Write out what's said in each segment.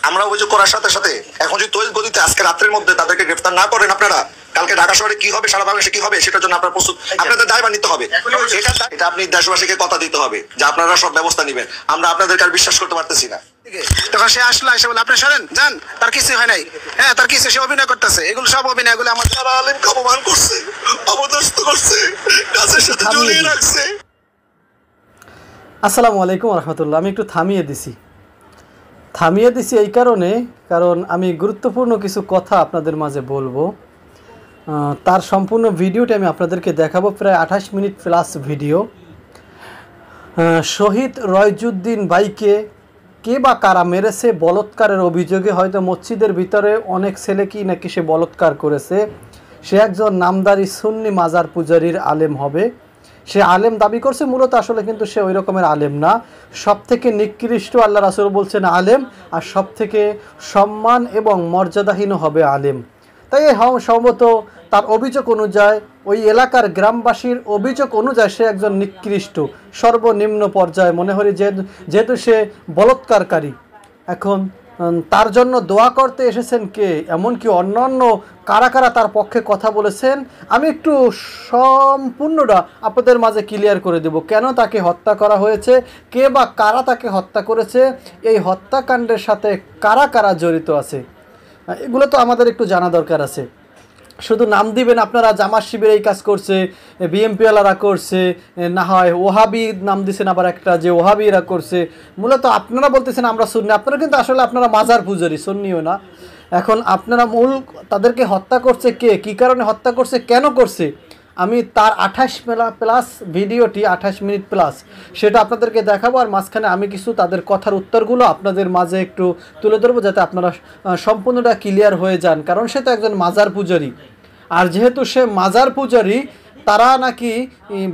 আমরা অভিযোগ করার সাথে সাথে এখন যদি তৈরি গতিতে আজকে রাত্রের মধ্যে তাদেরকে গ্রেফতার না করেন আপনারা, কালকে ঢাকা শহরে কি হবে, সারা বাংলাদেশে কি হবে, সেটার জন্য আপনার প্রস্তুত, আপনাদের দায়ভার নিতে হবে। এটা আপনি দেশবাসীকে কথা দিতে হবে যে আপনারা সব ব্যবস্থা নেবেন। আমরা আপনাদেরকে আর বিশ্বাস করতে পারতেছি না। তখন সে আসলো, এসে বলে আপনি সরেন যান, তার কিছু হয় নাই। হ্যাঁ, তার কিছু, সে অভিনয় করতেছে। এগুলো সব অভিনয়, এগুলো আমাদের আলেমকে অপমান করছে, অপদস্থ করছে, গাছের সাথে ঝুলিয়ে রাখছে। আসসালামু আলাইকুম রহমতুল্লাহ। আমি একটু থামিয়ে দিছি এই কারণ আমি গুরুত্বপূর্ণ কিছু কথা আপনাদের মাঝে বলবো। তার সম্পূর্ণ ভিডিওটি আমি আপনাদেরকে দেখাবো, প্রায় 28 মিনিট প্লাস ভিডিও। শহীদ রয়জুদ্দিন ভাইকে কে বা কারা মেরেছে বলৎকারের অভিযোগে, হয়তো মসজিদের ভিতরে অনেক ছেলে কি নাকি সে বলৎকার করেছে। সে একজন নামদারি সুন্নি মাজার পূজারীর আলেম হবে। সে আলেম দাবি করছে, মূলত আসলে কিন্তু সে ওই রকমের আলেম না। সব থেকে নিকৃষ্ট আল্লাহ রাসূল বলছেন আলেম, আর সব থেকে সম্মান এবং মর্যাদাহীন হবে আলেম। তাই সম্ভবত তার অভিযোগ অনুযায়ী, ওই এলাকার গ্রামবাসীর অভিযোগ অনুযায়ী সে একজন নিকৃষ্ট সর্বনিম্ন পর্যায়ে মনে হয়, যেহেতু সে বলৎকারকারী। এখন তার জন্য দোয়া করতে এসেছেন কে, এমনকি অন্যান্য কারা কারা তার পক্ষে কথা বলেছেন, আমি একটু সম্পূর্ণটা আপনাদের মাঝে ক্লিয়ার করে দেব। কেন তাকে হত্যা করা হয়েছে, কে বা কারা তাকে হত্যা করেছে, এই হত্যাকাণ্ডের সাথে কারা কারা জড়িত আছে, এগুলো তো আমাদের একটু জানা দরকার আছে। শুধু নাম দিবেন আপনারা, জামাত শিবির এই কাজ করছে, বিএমপিওয়ালারা করছে, না হয় ওহাবি নাম দিচ্ছেন আবার একটা, যে ওহাবিরা করছে। মূলত আপনারা বলতেছেন আমরা সুন্নি, আপনারা কিন্তু আসলে আপনারা মাজার পূজারি, সুন্নিও না। এখন আপনারা মূল তাদেরকে হত্যা করছে কে, কী কারণে হত্যা করছে, কেন করছে, আমি তার 28 প্লাস ভিডিওটি 28 মিনিট প্লাস সেটা আপনাদেরকে দেখাবো। আর মাঝখানে আমি কিছু তাদের কথার উত্তরগুলো আপনাদের মাঝে একটু তুলে ধরবো, যাতে আপনারা সম্পূর্ণটা ক্লিয়ার হয়ে যান। কারণ সে তো একজন মাজার পূজারী, আর যেহেতু সে মাজার পূজারী, তারা নাকি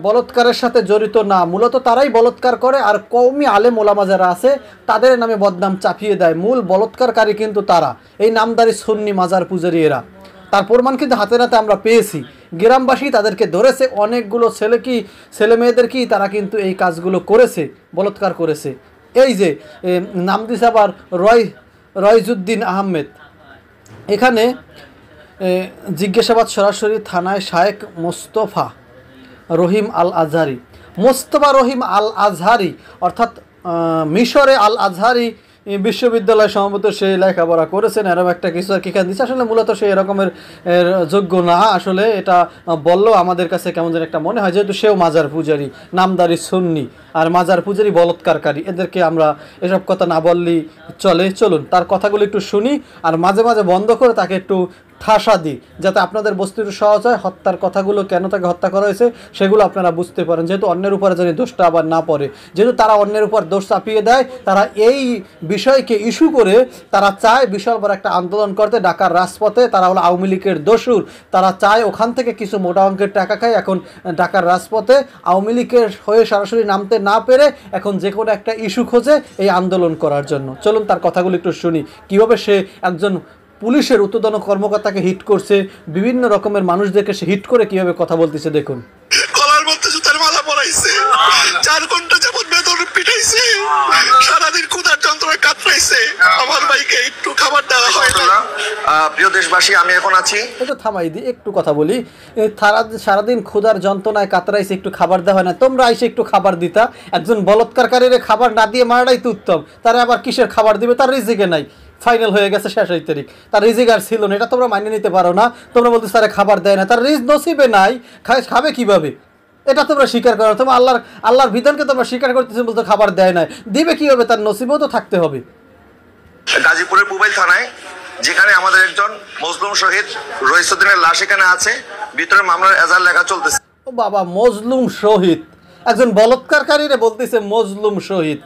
বলৎকারের সাথে জড়িত না, মূলত তারাই বলৎকার করে। আর কওমি আলেম ওলামা যারা আছে তাদের নামে বদনাম চাপিয়ে দেয়। মূল বলৎকারকারী কিন্তু তারা, এই নামদারি সুন্নি মাজার পূজারী এরা। তার প্রমাণ কিন্তু হাতে নাতে আমরা পেয়েছি। গ্রামবাসী তাদেরকে ধরেছে, অনেকগুলো ছেলে মেয়েদের কি তারা কিন্তু এই কাজগুলো করেছে, বলৎকার করেছে। এই যে নাম দিছে আবার রয়জুদ্দিন আহমেদ। এখানে জিজ্ঞাসাবাদ সরাসরি থানায় শায়েখ মোস্তফা রহিম আল আজহারি, অর্থাৎ মিশরে আল আজহারি বিশ্ববিদ্যালয় সম্ভবত সে লেখাপড়া করেছেন, এরকম একটা কিছু আর কি দিচ্ছে। আসলে মূলত সে এরকমের যোগ্য না, আসলে এটা বললেও আমাদের কাছে কেমন যেন একটা মনে হয়, যেহেতু সেও মাজার পূজারী, নামদারি সুন্নি, আর মাজার পূজারী বলৎকারকারী, এদেরকে আমরা এসব কথা না বললেই চলে। চলুন তার কথাগুলো একটু শুনি, আর মাঝে মাঝে বন্ধ করে তাকে একটু ঠাসা দিই, যাতে আপনাদের বস্তু একটু সহজ হয়। হত্যার কথাগুলো, কেন তাকে হত্যা করা হয়েছে সেগুলো আপনারা বুঝতে পারেন, যেহেতু অন্যের উপরে যেন দোষটা আবার না পড়ে। যেহেতু তারা অন্যের উপর দোষ চাপিয়ে দেয়, তারা এই বিষয়কে ইস্যু করে তারা চায় বিশাল বড় একটা আন্দোলন করতে ঢাকার রাজপথে। তারা হলো আওয়ামী লীগের দোসর, তারা চায় ওখান থেকে কিছু মোটা অঙ্কের টাকা খায়। এখন ঢাকার রাজপথে আওয়ামী লীগের হয়ে সরাসরি নামতে না পেরে এখন যে কোনো একটা ইস্যু খোঁজে এই আন্দোলন করার জন্য। চলুন তার কথাগুলো একটু শুনি, কীভাবে সে একজন পুলিশের ঊর্ধ্বতন কর্মকর্তাকে হিট করছে, বিভিন্ন রকমের মানুষদেরকে সে হিট করে কিভাবে কথা বলতেছে দেখুন। গলার মধ্যে জুতার মালা পরাইছে, 4 ঘন্টা যাবত বেদন পিটাইছে, সারাদিন ক্ষুধার যন্ত্রণায় কাতরাইছে, আমার ভাইকে একটু খাবার দেওয়া হয় না। প্রিয় দেশবাসী, আমি এখন আছি, একটু থামাই দিই, একটু কথা বলি। সারাদিন ক্ষুধার যন্ত্রণায় কাতরাইছে, একটু খাবার দেওয়া হয় না, তোমরা এসে একটু খাবার দিতা। একজন বলৎকারকারীর খাবার না দিয়ে মারাটাই তো উত্তম। তারা আবার কিসের খাবার দিবে, তার রিজিকে নাই, ফাইনাল হয়ে গেছে 6 তারিখ, তার রিজিক আর ছিল না, এটা তোমরা মানিয়ে নিতে পারো না। তোমরা বলতে তারা খাবার দেয় না, তার নসিবে নাই, খাবে কিভাবে, এটা তোমরা স্বীকার করো। তোমরা আল্লাহর বিধানকে তোমরা স্বীকার করতেছো, বলতে খাবার দেয় না, দিবে কিভাবে, তার নসিবেও তো থাকতে হবে। গাজীপুরের পুবাইল থানায়, যেখানে আমাদের একজন মজলুম শহীদ রইসুদ্দিনের লাশ এখানে আছে, ভিতরে মামলার এজাহার লেখা চলতেছে। ও বাবা, মজলুম শহীদ, একজন বলৎকারকারীরে বলতেছে মজলুম শহীদ,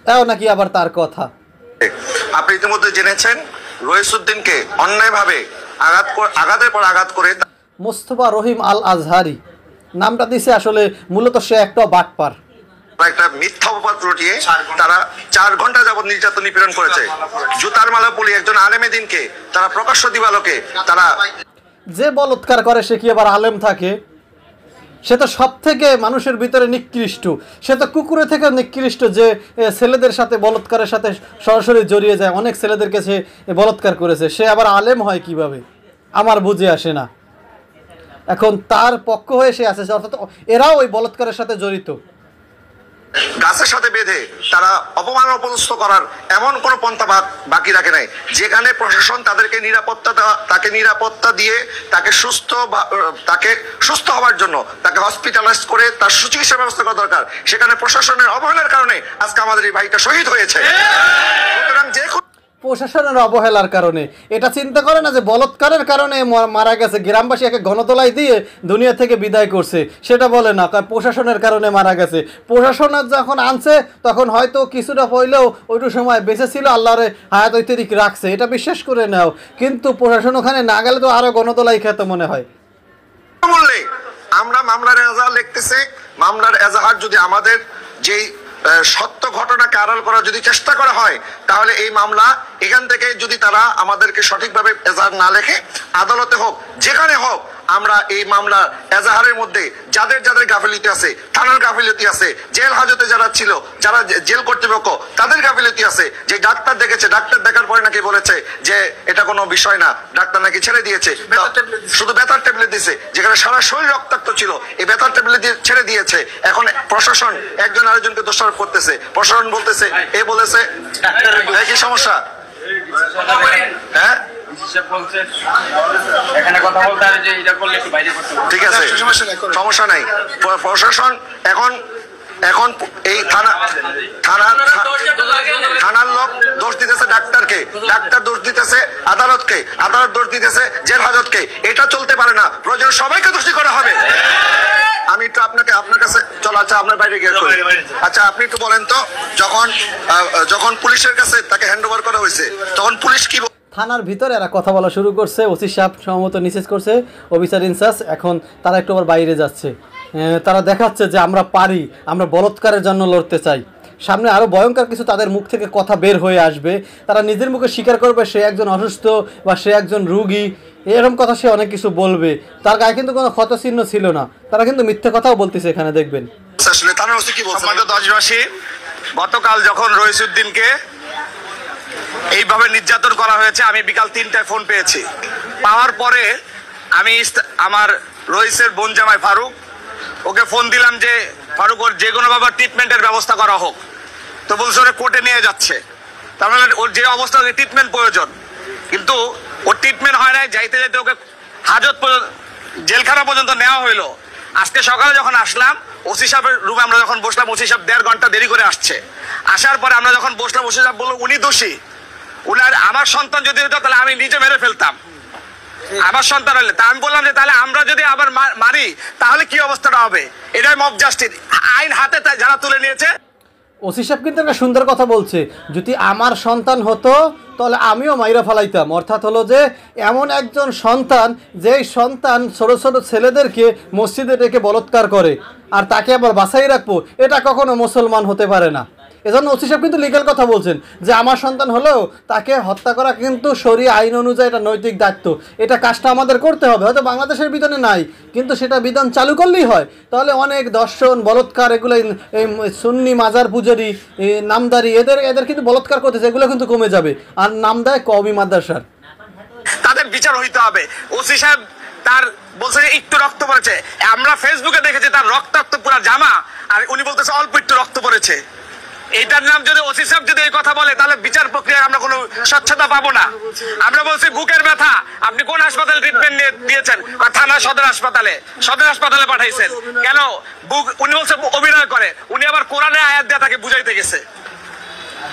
তাও নাকি আবার তার কথা। আপনি ইতিমধ্যে জেনেছেন রইসুদ্দিনকে অন্যায়ভাবে আঘাতের পর আঘাত করে মোস্তফা রহিম আল আজহারি নামটা দিছে, আসলে মূলত সে একটা বাটপার, একটা মিথ্যা অপবাদ রটিয়ে তারা 4 ঘন্টা যাবত নির্যাতন নিপীড়ন করেছে। জুতার মালা পরিয়ে একজন আলেমে দিনকে তারা প্রকাশ্য দিবালোকে তারা, যে বলৎকার করে সে কি আবার আলেম থাকে? সে তো সব থেকে মানুষের ভিতরে নিকৃষ্ট, সে তো কুকুরের থেকে নিকৃষ্ট যে ছেলেদের সাথে বলাৎকারের সাথে সরাসরি জড়িয়ে যায়। অনেক ছেলেদেরকে সে বলাৎকার করেছে, সে আবার আলেম হয় কিভাবে আমার বুঝে আসে না। এখন তার পক্ষ হয়ে সে আছে, অর্থাৎ এরাও ওই বলাৎকারের সাথে জড়িত। গাছের সাথে বেঁধে তারা অপমান অপদস্থ করার এমন কোনো পন্থা বাকি রাখে নাই, যেখানে প্রশাসন তাদেরকে তাকে নিরাপত্তা দিয়ে তাকে সুস্থ হওয়ার জন্য তাকে হসপিটালাইজ করে তার সুচিকিৎসা ব্যবস্থা করা দরকার, সেখানে প্রশাসনের অবহেলার কারণে আজকে আমাদের এই ভাইটা শহীদ হয়েছে। সুতরাং যে প্রশাসনের অবহেলার কারণে, এটা চিন্তা করে না যে বলৎকারের কারণে মারা গেছে, গ্রামবাসী একে গণতলায় দিয়ে দুনিয়া থেকে বিদায় করছে, সেটা বলে না, প্রশাসনের কারণে মারা গেছে। প্রশাসনের যখন আনছে তখন হয়তো কিছুটা হইলেও ওইটু সময় বেঁচে ছিল, আল্লাহরে হায়াত ঐতিরিক রাখছে, এটা বিশ্বাস করে নাও। কিন্তু প্রশাসন ওখানে না গেলে তো আরো গণতলাই খেত মনে হয়। বললে আমরা মামলার এজাহার লিখতেছে, মামলার এজাহার যদি আমাদের যেই সত্য ঘটনাকে আড়াল করার যদি চেষ্টা করা হয়, তাহলে এই মামলা এখান থেকে যদি তারা আমাদেরকে সঠিকভাবে এজাহার না লেখে, আদালতে হোক যেখানে হোক, আমরা এই মামলা এজাহারের মধ্যে যাদের যাদের গাফিলতি আছে, থানার গাফিলতি আছে, জেল হাজতে যারা ছিল, যারা জেল কর্তৃপক্ষ তাদের গাফিলতি আছে। যে ডাক্তার দেখেছে, ডাক্তার দেখার পরে নাকি বলেছে যে এটা কোনো বিষয় না, ডাক্তার নাকি ছেড়ে দিয়েছে, শুধু ব্যথার ট্যাবলেট দিয়েছে, যেখানে সারা শরীর রক্তাক্ত ছিল, এই ব্যথার ট্যাবলেট ছেড়ে দিয়েছে। এখন প্রশাসন একজন আরেকজনকে দোষারোপ করতেছে, প্রশাসন বলতেছে এ বলেছে, কি সমস্যা? হ্যাঁ ঠিক আছে, সমস্যা নাই। প্রশাসন এখন এই থানার লোক দোষ দিতেছে ডাক্তারকে, ডাক্তার দোষ দিতেছে আদালতকে, আদালত দোষ দিতেছে জেল হাজতকে। এটা চলতে পারে না, প্রয়োজন সবাইকে দোষী করা হবে। আমি একটু আপনার কাছে চল, আচ্ছা আপনার বাইরে গিয়ে, আচ্ছা আপনি একটু বলেন তো, যখন পুলিশের কাছে তাকে হ্যান্ড ওভার করা হয়েছে তখন পুলিশ কি থানার ভিতরে এরা কথা বলা শুরু করছে, ওসি সাহেব সম্ভবত নিষেধ করছে, অফিসার ইনচার্জ, এখন তারা একটু আবার বাইরে যাচ্ছে। তারা দেখাচ্ছে যে আমরা পারি, আমরা বলাৎকারের জন্য লড়তে চাই। সামনে আরও ভয়ঙ্কর কিছু তাদের মুখ থেকে কথা বের হয়ে আসবে, তারা নিজের মুখে স্বীকার করবে সে একজন অসুস্থ বা সে একজন রুগী, এরকম কথা সে অনেক কিছু বলবে। তার গায়ে কিন্তু কোনো ক্ষতচিহ্ন ছিল না, তারা কিন্তু মিথ্যে কথাও বলতেছে এখানে, দেখবেন। গতকাল যখন রইসুদ্দিনকে এইভাবে নির্যাতন করা হয়েছে, আমি বিকাল 3টায় ফোন পেয়েছি। পাওয়ার পরে আমি আমার রইসের বোন জামাই ফারুক, ওকে ফোন দিলাম যে ফারুক ওর যে কোনোভাবে ট্রিটমেন্টের ব্যবস্থা করা হোক। তো বলছে ওরা কোর্টে নিয়ে যাচ্ছে, তার মানে ওর যে অবস্থা ট্রিটমেন্ট প্রয়োজন, কিন্তু ওর ট্রিটমেন্ট হয় নাই। যাইতে যাইতে ওকে হাজত পর্যন্ত, জেলখানা পর্যন্ত নেওয়া হইলো। আজকে সকালে যখন আসলাম ওসি সাহেবের রুমে আমরা যখন বসলাম, ওসি সাহেব 1.5 ঘন্টা দেরি করে আসছে। আসার পরে আমরা যখন বসলাম, ওসি সাহেব বললো উনি দোষী, উনার আমার সন্তান যদি হতো তাহলে আমি নিজে মেরে ফেলতাম, আমার সন্তান হলে। তা আমি বললাম যে তাহলে আমরা যদি আবার মারি তাহলে কি অবস্থাটা হবে? এটাই মব জাস্টিস, আইন হাতে যারা তুলে নিয়েছে। ওসি সাহেব কিন্তু একটা সুন্দর কথা বলছে, যদি আমার সন্তান হতো তাহলে আমিও মাইরা ফেলাইতাম। অর্থাৎ হলো যে এমন একজন সন্তান, যেই সন্তান ছোটো ছোটো ছেলেদেরকে মসজিদে ডেকে বলাৎকার করে আর তাকে আবার বাঁচাই রাখবো, এটা কখনো মুসলমান হতে পারে না। এজন্য ওসি সাহেব কিন্তু লিগ্যাল কথা বলছেন যে আমার সন্তান হলেও তাকে হত্যা করা কিন্তু শরীয়ত আইন অনুযায়ী এটা নৈতিক দায়িত্ব, এটা কাজটা আমাদের করতে হবে। হয়তো বাংলাদেশের বিধানে নাই, কিন্তু সেটা বিধান চালু করলেই হয়। তাহলে অনেক দর্শন বলাৎকার এগুলো, এই সুন্নি মাজার পূজারি, নামদারি, এদের কিন্তু বলাৎকার করতেছে, এগুলো কিন্তু কমে যাবে। আর নাম দেয় কওমি মাদ্রাসার, তাদের বিচার হইতে হবে। ওসি সাহেব তার বলছে একটু রক্ত পড়েছে, আমরা ফেসবুকে দেখেছি তার রক্তাক্ত পুরো জামা, আর উনি বলতেছে অল্প একটু রক্ত পড়েছে। এইটার নাম যদি ওসি সাহেব যদি এই কথা বলে, তাহলে বিচার প্রক্রিয়ায় আমরা কোনো স্বচ্ছতা পাবো না। আমরা বলছি বুকের ব্যথা, আপনি কোন হাসপাতালে ট্রিটমেন্ট দিয়েছেন? থানা সদর হাসপাতালে পাঠাইছেন কেন? উনি বলছে অভিনয় করে, উনি আবার কোরআনের আয়াত দিয়ে তাকে বুঝাইতে গেছে।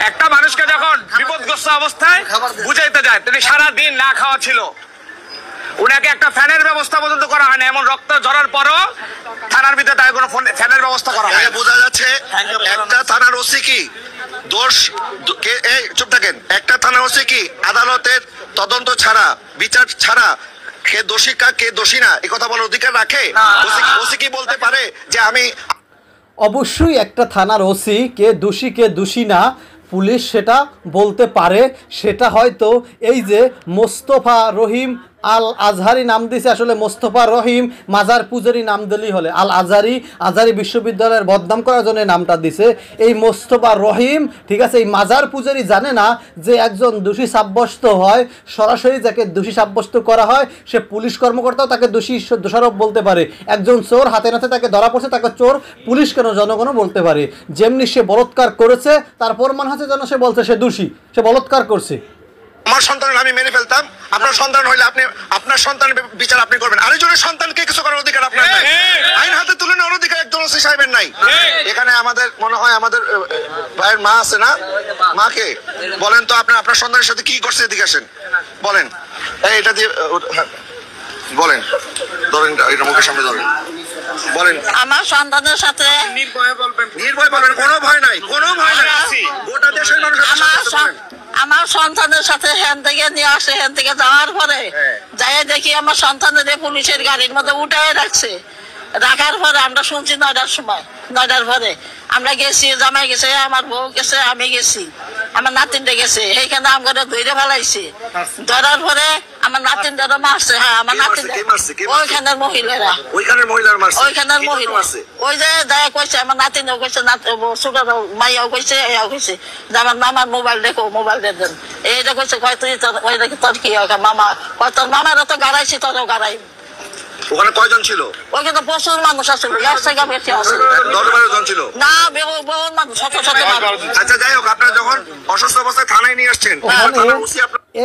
একটা মানুষকে যখন বিপদগ্রস্ত অবস্থায় বুঝাইতে যায়, তিনি সারাদিন না খাওয়া ছিল, উনাকে একটা ফ্যানের ব্যবস্থা পর্যন্ত করা হয় না। এমন রক্ত ঝরার পরও থানার ভিতরে তাই কোনো ফ্যানের ব্যবস্থা করা হয়। বোঝা যাচ্ছে একটা থানার ওসি কি দোষ, চুপ থাকেন, একটা থানার ওসি কি আদালতের তদন্ত ছাড়া, বিচার ছাড়া কে দোষী কে দোষী না এই কথা বলার অধিকার রাখে? ওসি কি বলতে পারে যে আমি? অবশ্যই একটা থানার ওসি কে দোষী না পুলিশ সেটা বলতে পারে। সেটা হয়তো এই যে মোস্তফা রহিম আল আজহারি নাম দিছে, আসলে মোস্তফা রহিম মাজার পূজারি নাম দিলেই হলে। আল আজহারি বিশ্ববিদ্যালয়ের বদনাম করার জন্য এই নামটা দিছে। এই মোস্তফা রহিম, ঠিক আছে, এই মাজার পূজারি জানে না যে একজন দোষী সাব্যস্ত হয়, সরাসরি যাকে দোষী সাব্যস্ত করা হয় সে পুলিশ কর্মকর্তাও তাকে দোষারোপ বলতে পারে। একজন চোর হাতে নাতে তাকে ধরা পড়ছে, তাকে চোর পুলিশ কেন জনগণও বলতে পারে। যেমনি সে বলৎকার করেছে তার প্রমাণ আছে যেন সে বলছে সে দোষী, সে বলৎকার করছে। আমার সন্তান আমি মেনে ফেলতাম, আপনার সন্তান হইলে আপনি আপনার সন্তানের বিচার আপনি করবেন, আরেকজনের সন্তানকে কিছু করার অধিকার আপনার নাই। আইন হাতে তুলে নেওয়ার অধিকার একজন ওসি সাহেবের নাই। এখানে আমাদের মনে হয় আমাদের ভাইয়ের মা আছে না, মাকে বলেন তো আপনার সন্তানের সাথে কি করছে, এদিকে আসেন বলেন। এটা দিয়ে বলেন, ধরেন এটা মুখের সামনে ধরেন, বলেন। আমার সন্তানের সাথে নির্ভয় বলবেন, কোনো ভয় নাই, কোনো ভয় নাই। গোটা দেশের মানুষ আমার সন্তানের সাথে হ্যান থেকে নিয়ে আসে, হ্যান থেকে যাওয়ার পরে যাই দেখি আমার সন্তানের পুলিশের গাড়ির মধ্যে উঠায় রাখছে। রাখার পরে আমরা শুনছি 9টার সময়, 9টার পরে আমরা গেছি, জামাই গেছে, আমার বউ গেছে, আমি গেছি, আমার নাতিনটা গেছে। সেইখানে আমরা ধরে ফেলাইছি। ধরার পরে আমার নাতিনটা মারছে। হ্যাঁ, আমার নাতিন ওইখানের মহিলারা, ওইখানের মহিলা ওই যে দয়া কইছে, আমার নাতিনও কইছে, ছোট মাইয়াও কইছে, এও কইছে যে আমার মামার মোবাইল দেখো, মোবাইল দেন। এইটা কইছে, কয় তুই ওই দেখি তোর কি মামা, কয় তোর মামারা তো গাড়াইছি, তোরও গাড়াই। ওখানে কয়জন ছিল? ওইখানে প্রচুর মানুষ আসছিল, বেশি আসছিল না, বহু মানুষ, শত শত মানুষ। আচ্ছা যাই হোক, আপনারা যখন অসুস্থ অবস্থায় থানায় নিয়ে আসছেন,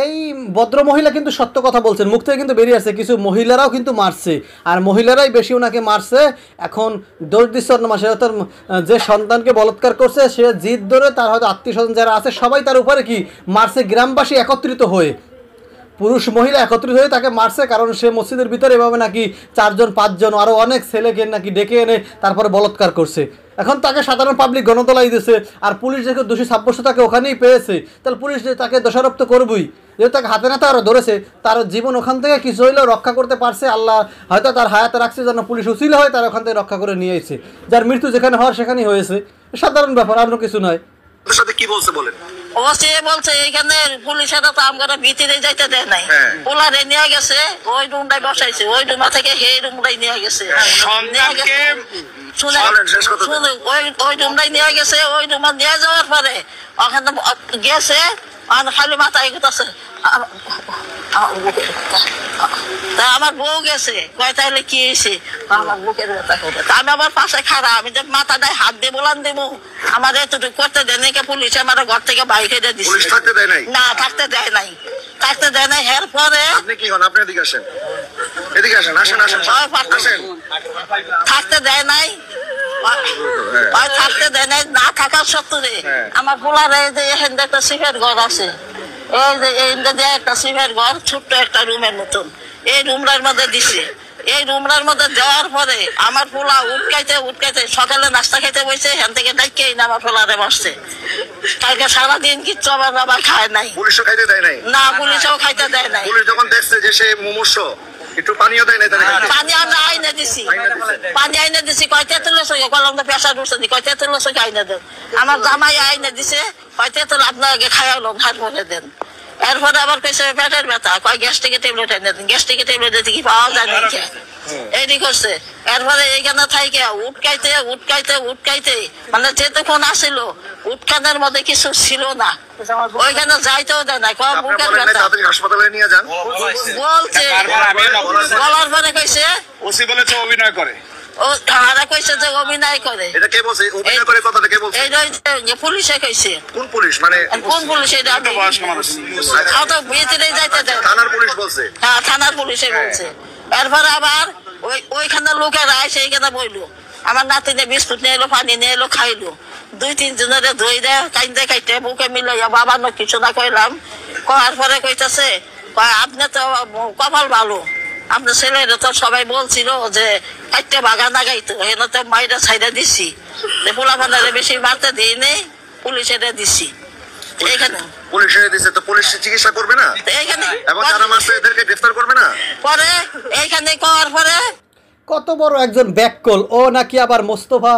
এই ভদ্র মহিলা কিন্তু সত্য কথা বলছেন, মুখ থেকে কিন্তু বেরিয়ে আসছে। কিছু মহিলারাও কিন্তু মারছে, আর মহিলারাই বেশি ওনাকে মারছে। এখন দোষ দিচ্ছে অন্য মাসে, যে সন্তানকে বলাৎকার করছে সে জিদ ধরে তার হয়তো আত্মীয় স্বজন যারা আছে সবাই তার উপরে কি মারছে, গ্রামবাসী একত্রিত হয়ে, পুরুষ মহিলা একত্রিত হয়ে তাকে মারছে। কারণ সে মসজিদের ভিতরে এভাবে নাকি 4 জন 5 জন আরও অনেক ছেলেকে নাকি ডেকে এনে তারপরে বলাৎকার করছে। এখন তাকে সাধারণ পাবলিক গণতলাই দিয়েছে, আর পুলিশ যেহেতু দোষী সাব্যস্ত তাকে ওখানেই পেয়েছে, তাহলে পুলিশ তাকে দোষারোপ তো করবই। যেহেতু তাকে হাতে নাতে আরও ধরেছে, তার জীবন ওখান থেকে কিছু হইলেও রক্ষা করতে পারছে। আল্লাহ হয়তো তার হায়াতে রাখছে যেন পুলিশ উচিল হয় তার ওখান থেকে রক্ষা করে নিয়ে এসেছে। যার মৃত্যু যেখানে হওয়ার সেখানেই হয়েছে, সাধারণ ব্যাপার, আর কিছু নয়। সাথে কি বলছে বলেন? ও সে বলছে এইখানে পুলিশেরা তো আমরা ভিতরে যাইতে দেয় নাই, পোলারে নিয়ে গেছে, ওই রুমটাই বসাইছে, ওই রুমা থেকে সেই রুমটাই নিয়ে গেছে। ওই রুমটাই নিয়ে গেছে, ওই রুমা নিয়ে যাওয়ার পরে ওখানে গেছে, খালি মাথায় আছে। তা আমার বউ গেছে, কয় তাইলে কি হয়েছে, আমার বুকের ব্যথা করে। আমি আবার পাশে খারাপ, আমি যে মাথাটায় হাত দিয়ে বলান দেবো, আমার এতটুকু করতে দেয় নাকি পুলিশ আমার ঘর থেকে বাইরে দিয়ে দিচ্ছে। না, থাকতে দেয় নাই, থাকতে দেয় নাই। এর পরে আপনি কি হন? আপনি এদিকে আসেন, এদিকে আসেন, আসেন আসেন আসেন। থাকতে দেয় নাই, থাকতে দেয় নাই। না থাকার সত্ত্বে আমার পোলারে যে এখানে একটা সিফের ঘর আছে, এই যে একটা সিফের ঘর, ছোট্ট একটা রুমের মতন, এই রুমটার মধ্যে দিছে। এই রুমটার মধ্যে দেওয়ার পরে আমার পোলা উঠকাইতে সকালে নাস্তা খেতে বসে, এখান থেকে ডাইকেই না আমার পোলারে বসছে। কালকে সারাদিন কিচ্ছু আবার খায় নাই, পুলিশও খাইতে দেয় নাই। না, পুলিশও খাইতে দেয় নাই। পুলিশ যখন দেখছে যে সে মুমূর্ষ, একটু পানিও দেয় নাই, পানি আমরা আইনে দিছি, পানি আইনে দিছি। কয়তে তুলে সঙ্গে কলম তো পেশার উঠছে, কয়তে তুলে সঙ্গে আইনে দেন। আমার জামাই আইনে দিছে, কয়তে তুলে আপনাকে খাইয়ালো, ভাত ভরে দেন। এরপরে আবার কইছে পেটের ব্যথা, কয় গ্যাস্ট্রিকের ট্যাবলেট এনে দেন। গ্যাস্ট্রিকের ট্যাবলেট কি পাওয়া যায় না, এইটি করছে। এরপরে এইখানে থাইকে উটকাইতে মানে যেতক্ষণ আসিল উটখানের মধ্যে কিছু ছিল না, ওইখানে যাইতেও দেয় না। কয় বুকের ব্যথা, হাসপাতালে নিয়ে যান বলছে। বলার পরে কইছে ওসি বলেছে অভিনয় করে, ও তারা কইছে যে অভিনয় করে। এটা কে বলছে? অভিনয় করে কথাটা কে বলছে? এই পুলিশে কইছে। কোন পুলিশ? মানে কোন পুলিশ? এটা বয়স্ক মানুষ, তো ভিতরে যাইতে দেয়। থানার পুলিশ বলছে? হ্যাঁ, থানার পুলিশে বলছে। এরপরে আবার ওইখানে লোকেরা এসে এইখানে বইলো, আমার নাতিনে বিস্কুট নিয়ে এলো, পানি নিয়ে এলো, খাইলো। 2-3 জনের ধুই দেয়, কাইতে বুকে মিলাইয়া বাবা না কিছু না কইলাম। কয়ার পরে কইতাছে, আপনি তো কপাল ভালো, আপনার ছেলেরা তো সবাই বলছিল যে একটা বাগান লাগাইতো, এনে তো মাইরা ছাইরা দিছি, পোলা পানারে বেশি মারতে দিই নেই, পুলিশের দিছি। এইখানে পুলিশের দিছে, তো পুলিশ চিকিৎসা করবে না? এইখানে এবং যারা মারছে এদেরকে গ্রেফতার করবে না? পরে এইখানে করার পরে কত বড় একজন ব্যাককল, ও নাকি আবার মোস্তফা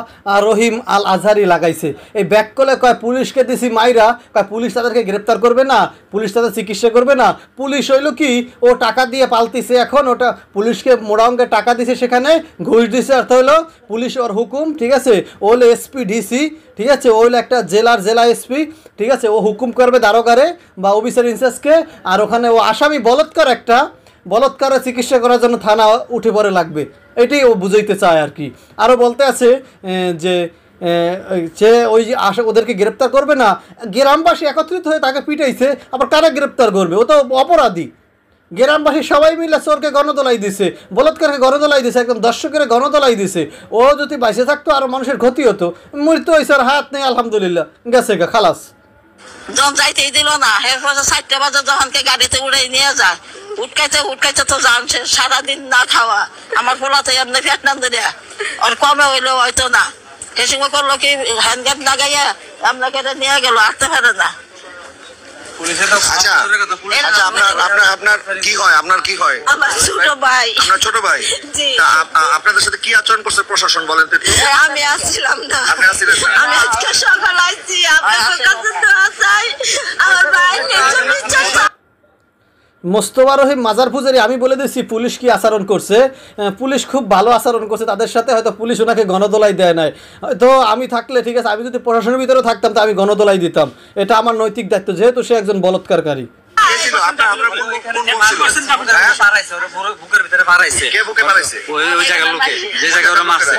রহিম আল আজহারি লাগাইছে। এই ব্যাককলে কয় পুলিশকে দিছি মাইরা, কয় পুলিশ তাদেরকে গ্রেপ্তার করবে না, পুলিশ তাদের চিকিৎসা করবে না। পুলিশ হইল কি, ও টাকা দিয়ে পালতিছে, এখন ওটা পুলিশকে মোড়া অঙ্কে টাকা দিছে, সেখানে ঘুষ দিছে, অর্থ হলো পুলিশ ওর হুকুম, ঠিক আছে, ও হলো এসপি ডিসি, ঠিক আছে, ও হলো একটা জেলা এসপি, ঠিক আছে, ও হুকুম করবে দারোগারে বা অফিসার ইনচার্জকে, আর ওখানে ও আসামি বলৎকারের চিকিৎসা করার জন্য থানা উঠে পড়ে লাগবে, এটাই ও বুঝাইতে চায় আর কি। আরও বলতে আছে যে সে ওই যে ওদেরকে গ্রেপ্তার করবে না, গ্রামবাসী একত্রিত হয়ে তাকে পিটাইছে, আবার কারা গ্রেপ্তার করবে, ও তো অপরাধী। গ্রামবাসী সবাই মিলে চোরকে গণদোলাই দিছে, বলৎকারকে গণদোলাই দিছে, একদম দর্শকের গণদোলাই দিছে। ও যদি বাইসে থাকতো আরও মানুষের ক্ষতি হতো, মৃত্যু হয়েছে আর হাত নেই, আলহামদুলিল্লাহ গেছে গা, খালাস। যখন যাইতেই দিল না, এরপরে 4টা বাজে যখনকে গাড়িতে উড়ে নিয়ে যায়, উঠকাইতে তো জানছে সারাদিন না খাওয়া, আমার পোলাতে এমনি ফ্যাট নাম দিলে আর কমে হইলেও হয়তো না, এ সময় করলো কি হ্যান্ডগ্যাপ লাগাইয়া আপনাকে নিয়ে গেল, আসতে পারে না। আচ্ছা আচ্ছা, আপনার কি হয়? আপনার কি হয়? আমার ছোট ভাই। আপনার ছোট ভাই? জি। তা আপনাদের সাথে কি আচরণ করছে প্রশাসন, বলেন তো একটু। আমি আসছিলাম না, আপনি আসছিলেন না? আমি আজকে সকাল আসছি, আপনার কাছে দোয়া চাই, আমার ভাই মোস্তফা রহিম মাজার পূজারি, আমি বলে দিচ্ছি পুলিশ কি আচরণ করছে। পুলিশ খুব ভালো আচরণ করছে তাদের সাথে, হয়তো পুলিশ ওনাকে গণদোলাই দেয় নাই। হয়তো আমি থাকলে, ঠিক আছে, আমি যদি প্রশাসনের ভিতরে থাকতাম তো আমি গণদোলাই দিতাম, এটা আমার নৈতিক দায়িত্ব, যেহেতু সে একজন বলৎকারী। বুকের ভিতরে পারাইছে। কে বুকে পারাইছে? ওই জায়গার লোকে, যে জায়গায় ওরা মারছে,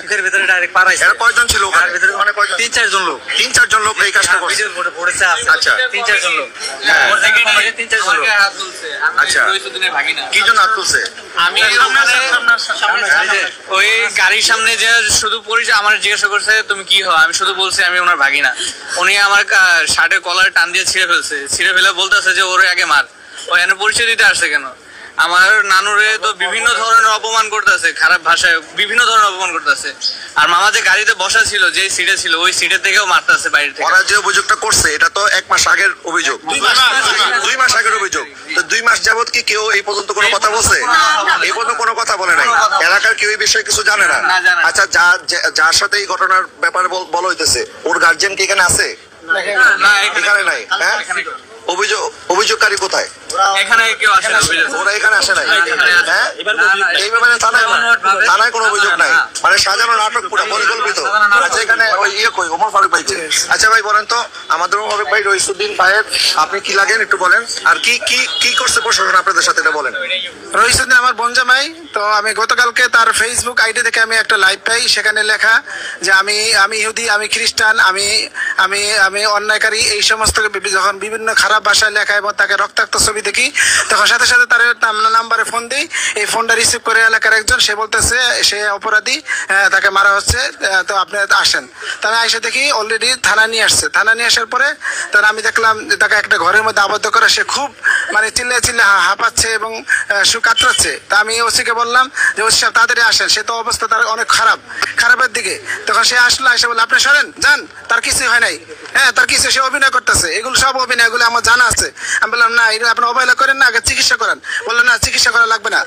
বুকের ভিতরে ডাইরেক্ট পারাইছে। এরা কয়জন ছিল ওখানে? মানে কয়জন? 3-4 জন লোক। 3-4 জন লোক এই কাজটা করছে। ভিডিওর বোর্ডে পড়েছে। আচ্ছা। 3-4 জন লোক। ওর থেকে 3-4 জন লোক। আচ্ছা, কি জন্য হাত তুলছে? আমি ওই গাড়ির সামনে যে শুধু পরিচয় আমার জিজ্ঞাসা করছে তুমি কি হও, আমি শুধু বলছি আমি ওনার ভাগিনা। উনি আমার শার্টের কলার টান দিয়ে ছিঁড়ে ফেলে বলতেছে যে ওরে আগে মার। ও এনে পরিচয় দিতে আসছে কেন? আমার নানুরে তো বিভিন্ন ধরনের অপমান করতেছে, খারাপ ভাষায় বিভিন্ন ধরনের অপমান করতেছে। আর মামা যে গাড়িতে বসা ছিল, যে সিটে ছিল, ওই সিটের থেকেও মারতেছে বাইরে থেকে। ওরা যে অভিযোগটা করছে এটা তো 1 মাস আগের অভিযোগ, 2 মাস আগের অভিযোগ। তো 2 মাস যাবত কি কেউ এই পর্যন্ত কোনো কথা বলছে? এই পর্যন্ত কোনো কথা বলে নাই। এলাকার কেউ এই বিষয়ে কিছু জানে না। আচ্ছা, যার সাথে এই ঘটনার ব্যাপারে বলা হইতেছে, ওর গার্জিয়ান কি এখানে আছে? না, এখানে নাই। হ্যাঁ, অভিযোগকারী কোথায়? এখানে কেউ আসে না। ওরা এখানে আসে নাই। হ্যাঁ, এই ব্যাপারে থানায় কোনো অভিযোগ নাই, মানে সাজানো নাটক পুরো পরিকল্পিত। আচ্ছা, এখানে ওই কই ওমর ফারুক ভাই? আচ্ছা ভাই বলেন তো, আমাদের ওমর ফারুক ভাই রইসুদ্দিন ভাইয়ের আপনি কি লাগেন একটু বলেন, আর কি কি কি করছে প্রশাসন আপনাদের সাথে এটা বলেন। রইসুদ্দিন আমার বনজামাই। তো আমি গতকালকে তার ফেসবুক আইডি থেকে আমি একটা লাইভ পাই, সেখানে লেখা যে আমি ইহুদি, আমি খ্রিস্টান, আমি আমি আমি অন্যায়কারী, এই সমস্ত যখন বিভিন্ন খারাপ ভাষায় লেখা এবং তাকে রক্তাক্ত ছবি দেখি, তখন সাথে সাথে তার নাম্বারে ফোন দিই। এই ফোনটা রিসিভ করে এলাকার একজন, সে বলতেছে সে অপরাধী, তাকে মারা হচ্ছে, তো আপনি আসেন। তারা এসে দেখি অলরেডি থানা নিয়ে আসছে। থানা নিয়ে আসার পরে তার আমি দেখলাম তাকে একটা ঘরের মধ্যে আবদ্ধ করে, সে খুব মানে চিল্লে হাঁপাচ্ছে এবং কাতরাচ্ছে। তা আমি ওসিকে বললাম যে ওসি সাহেব তাড়াতাড়ি আসেন, সে তো অবস্থা তার অনেক খারাপের দিকে। তখন সে আসলো, এসে বললো আপনি সরেন, যান, তার কিছুই হয় নাই। হ্যাঁ, তার কিছু, সে অভিনয় করতেছে, এগুলো সব অভিনয়, এগুলো আমার জানা আছে। আমি বললাম না, এটা আপনি অবহেলা করেন না, আগে চিকিৎসা করেন। বললো না, চিকিৎসা করা লাগবে না।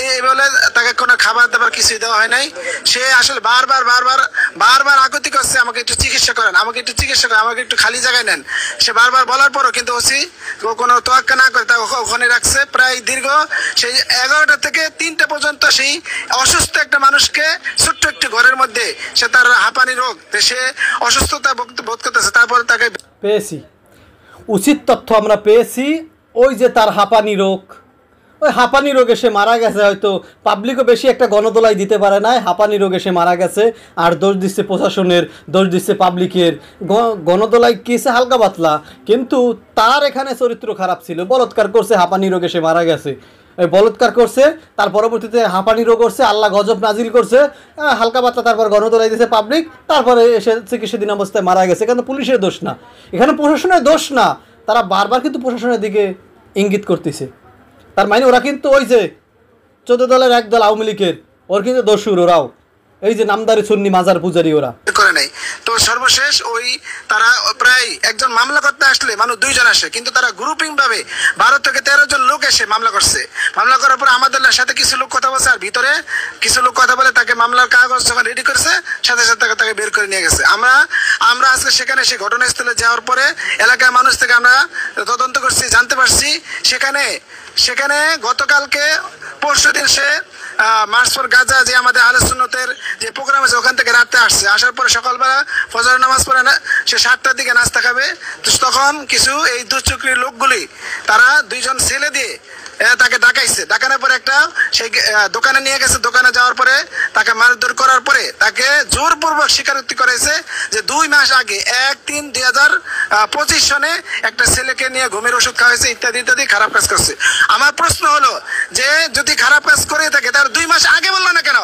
এই বলে তাকে কোনো খাবার দাবার কিছুই দেওয়া হয় নাই। সে আসলে বারবার আকুতি করছে, আমাকে একটু চিকিৎসা করেন, আমাকে একটু চিকিৎসা করেন, আমাকে একটু খালি জায়গায় নেন। সে বারবার বলার পরও কিন্তু ওসি কোনো তোয়াক্কা না করে তাকে ওখানে রাখছে। প্রায় দীর্ঘ সেই 11টা থেকে 3টা পর্যন্ত সেই অসুস্থ একটা মানুষকে ছোট্ট একটি ঘরের মধ্যে, সে তার হাঁপানি রোগ, সে অসুস্থতা বোধ করতেছে। তারপরে তাকে পেয়েছি, উচিত তথ্য আমরা পেয়েছি। ওই যে তার হাঁপানি রোগ, ওই হাঁপানি রোগে সে মারা গেছে। হয়তো পাবলিকও বেশি একটা গণদোলাই দিতে পারে না, হাঁপানি রোগে সে মারা গেছে। আর দোষ দিচ্ছে প্রশাসনের, দোষ দিচ্ছে পাবলিকের। গণদোলাই কিসে হালকা পাতলা, কিন্তু তার এখানে চরিত্র খারাপ ছিল, বলৎকার করছে, হাঁপানি রোগে সে মারা গেছে। ওই বলৎকার করছে, তার পরবর্তীতে হাঁপানি রোগ করছে, আল্লাহ গজব নাজিল করছে, হালকা পাতলা, তারপর গণদোলাই দিয়েছে পাবলিক, তারপরে এসে চিকিৎসাধীন অবস্থায় মারা গেছে। এখানে পুলিশের দোষ না, এখানে প্রশাসনের দোষ না। তারা বারবার কিন্তু প্রশাসনের দিকে ইঙ্গিত করতেছে। তার মানে ওরা কিন্তু ওই যে 14 দলের এক দল আওয়ামী লীগের, ওর কিন্তু দোষুর ওরাও। এই যে নামদারি সুন্নি মাজার পূজারি ওরা করে নাই। তো সর্বশেষ ওই তারা প্রায় একজন মামলা করতে আসলে মানুষ 2 জন আসে, কিন্তু তারা গ্রুপিং ভাবে 12 থেকে 13 জন লোক এসে মামলা করছে। মামলা করার পর আমাদের সাথে কিছু লোক কথা বলছে, আর ভিতরে কিছু লোক কথা বলে তাকে মামলার কাগজ যখন রেডি করছে সাথে সাথে তাকে বের করে নিয়ে গেছে। আমরা আজকে সেখানে সেই ঘটনাস্থলে যাওয়ার পরে এলাকার মানুষ থেকে আমরা তদন্ত করছি, জানতে পারছি সেখানে গতকালকে পরশুদিন সে মার্চপুর গাজা যে আমাদের আহলে সুন্নতের যে প্রোগ্রাম আছে ওখান থেকে রাতে আসছে। আসার পরে সকালবেলা ফজর নামাজ পড়ে না সে 7টার দিকে নাস্তা খাবে। তখন কিছু এই দুশ্চক্রী লোকগুলি তারা 2 জন ছেলে দিয়ে তাকে ডাকাইছে। ডাকানোর পরে একটা সেই দোকানে নিয়ে গেছে। দোকানে যাওয়ার পরে তাকে মারধর করার পরে তাকে জোরপূর্বক স্বীকারোক্তি করেছে যে 2 মাস আগে 1-3-2025 সনে একটা ছেলেকে নিয়ে ঘুমের ওষুধ খাওয়াইছে ইত্যাদি ইত্যাদি খারাপ কাজ করছে। আমার প্রশ্ন হলো যে যদি খারাপ কাজ করে থাকে তাহলে 2 মাস আগে বললো না কেন?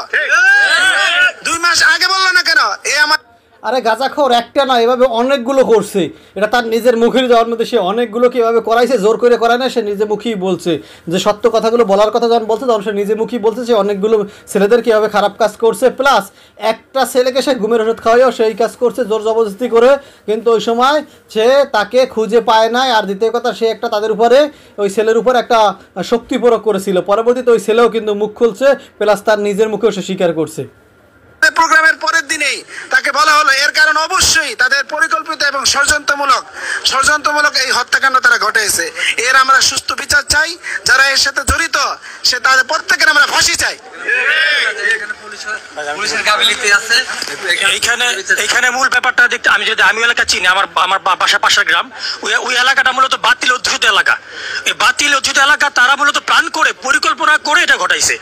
2 মাস আগে বললো না কেন? আমার আরে গাঁজাখোর একটা না, এভাবে অনেকগুলো করছে। এটা তার নিজের মুখের যাওয়ার মধ্যে সে অনেকগুলোকে এভাবে করাইছে, জোর করে করায় না, সে নিজে মুখেই বলছে যে সত্য কথাগুলো বলার কথা যখন বলছে তখন সে নিজে মুখেই বলছে সে অনেকগুলো ছেলেদেরকে এভাবে খারাপ কাজ করছে। প্লাস একটা ছেলেকে সে ঘুমের ওষুধ খাওয়াইও সেই কাজ করছে জোর জবরদস্তি করে, কিন্তু ওই সময় সে তাকে খুঁজে পায় নাই। আর দ্বিতীয় কথা, সে একটা তাদের উপরে ওই ছেলের উপর একটা শক্তি প্রয়োগ করেছিল। পরবর্তীতে ওই ছেলেও কিন্তু মুখ খুলছে, প্লাস তার নিজের মুখেও সে স্বীকার করছে। প্রোগ্রামের পরের দিনেই তাকে বলা হলো এর কারণ অবশ্যই তাদের পরিকল্পিত এবং ষড়যন্ত্রমূলক এই হত্যাকাণ্ড তারা ঘটেছে। এর আমরা সুস্থ বিচার চাই। যারা এর সাথে জড়িত সে তাদের প্রত্যেকের আমরা ফাঁসি চাই। এইখানে মূল ব্যাপারটা দেখতে আমি এলাকা চিনি, আমার বাসা পাশের গ্রাম। ওই এলাকাটা মূলত বাতিল অধ্যুষিত এলাকা। এই বাতিল অধ্যুষিত এলাকা তারা মূলত প্ল্যান করে পরিকল্পনা করে এটা ঘটাইছে।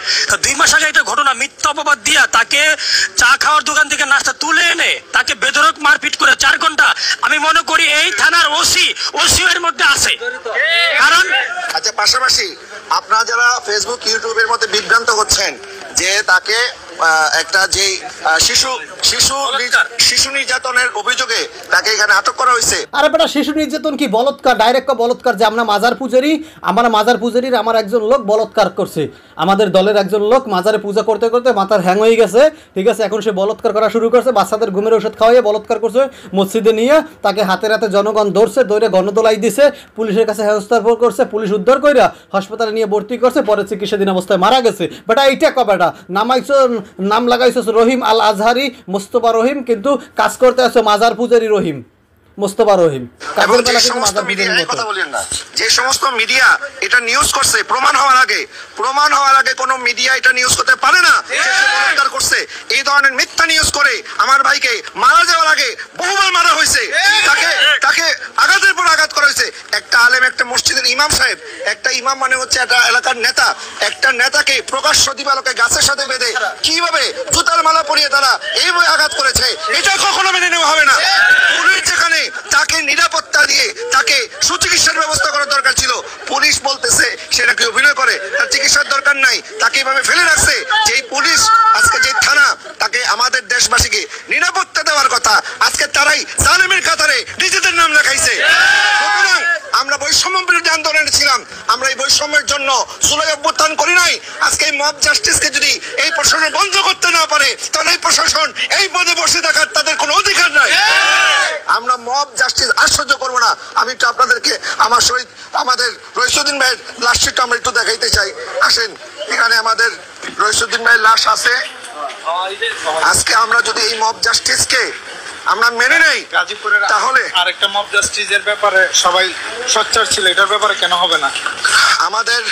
2 মাস আগে এটা ঘটনা মিথ্যা অপবাদ দিয়া তাকে চা খাওয়ার দোকান থেকে নাস্তা তুলে এনে তাকে বেধড়ক মারপিট করে 4 ঘন্টা, আমি মনে করি এই থানার ওসি এর মধ্যে আছে। কারণ আচ্ছা, পাশাপাশি আপনারা যারা ফেসবুক ইউটিউবের মধ্যে বিভ্রান্ত হচ্ছেন যে তাকে একটা যে শিশু নির্যাতনের অভিযোগে তাকে এখানে আটক করা হয়েছে। আরে বেটা, শিশু নির্যাতন কি বলৎকার? ডাইরেক্ট বলৎকার যে আমরা মাজার পূজারির আমার একজন লোক বলৎকার করছে। আমাদের দলের একজন লোক মাজারে পূজা করতে করতে মাথার হ্যাং হয়ে গেছে, ঠিক আছে, এখন সে বলৎকার করা শুরু করছে। বাচ্চাদের ঘুমের ওষুধ খাওয়াইয়ে বলৎকার করছে, মসজিদে নিয়ে তাকে হাতে হাতে জনগণ ধরছে, ধরে গণদোলাই দিছে, পুলিশের কাছে হস্তান্তর করছে, পুলিশ উদ্ধার করে হাসপাতালে নিয়ে ভর্তি করছে, পরে চিকিৎসাধীন অবস্থায় মারা গেছে। বেটা এইটা কবেটা নাম লাগাইছো রহিম আল আজহারি মোস্তফা রহিম, কিন্তু কাজ করতে আছো মাজার পূজারি রহিম মোস্তফা রহিম। যে সমস্ত মিডিয়া এটা নিউজ করছে প্রমাণ হওয়ার আগে কোন মিডিয়া এটা নিউজ করতে পারে না করছে। এই ধরনের মিথ্যা নিউজ করে আমার ভাইকে মারা যাওয়ার আগে বহুবার মারা হয়েছে, তাকে আঘাতের পর আঘাত করা হয়েছে। একটা আলেম, একটা মসজিদের ইমাম সাহেব, একটা ইমাম মানে হচ্ছে একটা এলাকার নেতা, একটা নেতাকে প্রকাশ্য দিবালোকে গাছের সাথে বেঁধে কিভাবে জুতার মালা পরিয়ে তারা এইভাবে আঘাত করেছে, এটা কখনো মেনে নেওয়া হবে না। পুলিশ যেখানে তাকে নিরাপত্তা দিয়ে তাকে সুচিকিৎসার ব্যবস্থা করার দরকার ছিল, পুলিশ বলতেছে সে নাকি অভিনয় করে, তার চিকিৎসার দরকার নাই, তাকে এভাবে ফেলে রাখছে। যেই পুলিশ আজকে যে থানা তাকে আমাদের দেশবাসীকে নিরাপত্তা দেওয়ার কথা, আজকে তারাই জালেমের কাতারে নিজেদের নাম লেখাইছে। সুতরাং আমরা বৈষম্য বিরোধী আন্দোলনে ছিলাম, আমরা এই বৈষম্যের জন্য জুলাই অভ্যুত্থান করি নাই। আজকে এই মব জাস্টিসকে যদি এই প্রশাসন বন্ধ করতে না পারে, তাহলে এই প্রশাসন এই পদে বসে থাকার তাদের কোনো অধিকার নাই। আমরা মব জাস্টিস আর সহ্য করবো না। আমি একটু আপনাদেরকে আমার শহীদ আমাদের রইসুদ্দিন ভাইয়ের লাশটা আমরা একটু দেখাইতে চাই। আসেন, এখানে আমাদের রইসুদ্দিন ভাইয়ের লাশ আছে। আজকে আমরা যদি এই মব জাস্টিসকে আমরা মেনে নেই, তাহলে আরেকটা মব জাস্টিসের ব্যাপারে সবাই সোচ্চার ছিল, এটার ব্যাপারে কেন হবে না? আমাদের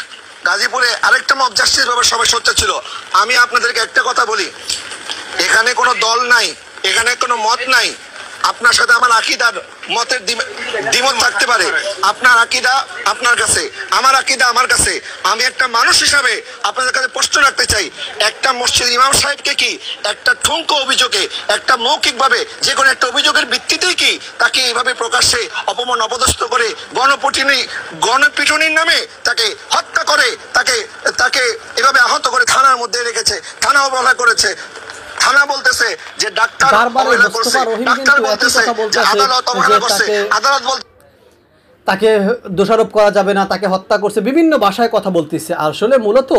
গাজীপুরে আরেকটা মব জাস্টিস ব্যাপারে সবাই সোচ্চার ছিল। আমি আপনাদেরকে একটা কথা বলি, এখানে কোনো দল নাই, এখানে কোনো মত নাই। আপনার সাথে আমার আকীদার মতের দ্বিমত থাকতে পারে, আপনার আকীদা আপনার কাছে, আমার আকীদা আমার কাছে। আমি একটা মানুষ হিসাবে আপনাদের কাছে প্রশ্ন রাখতে চাই, একটা মসজিদ ইমাম সাহেবকে কি একটা ঠুনকো অভিযোগে, একটা মৌখিকভাবে যে কোনো একটা অভিযোগের ভিত্তিতেই কি তাকে এইভাবে প্রকাশ্যে অপমান অপদস্থ করে গণপিটুনির নামে তাকে হত্যা করে, তাকে এভাবে আহত করে থানার মধ্যে রেখেছে, থানা অবহেলা করেছে। থানা বলতেছে যে ডাক্তার অবহেলা করছে, ডাক্তার বলতেছে যে আদালত অবহেলা করছে, আদালত বলতে তাকে দোষারোপ করা যাবে না, তাকে হত্যা করছে, বিভিন্ন ভাষায় কথা বলতেছে। আসলে মূলত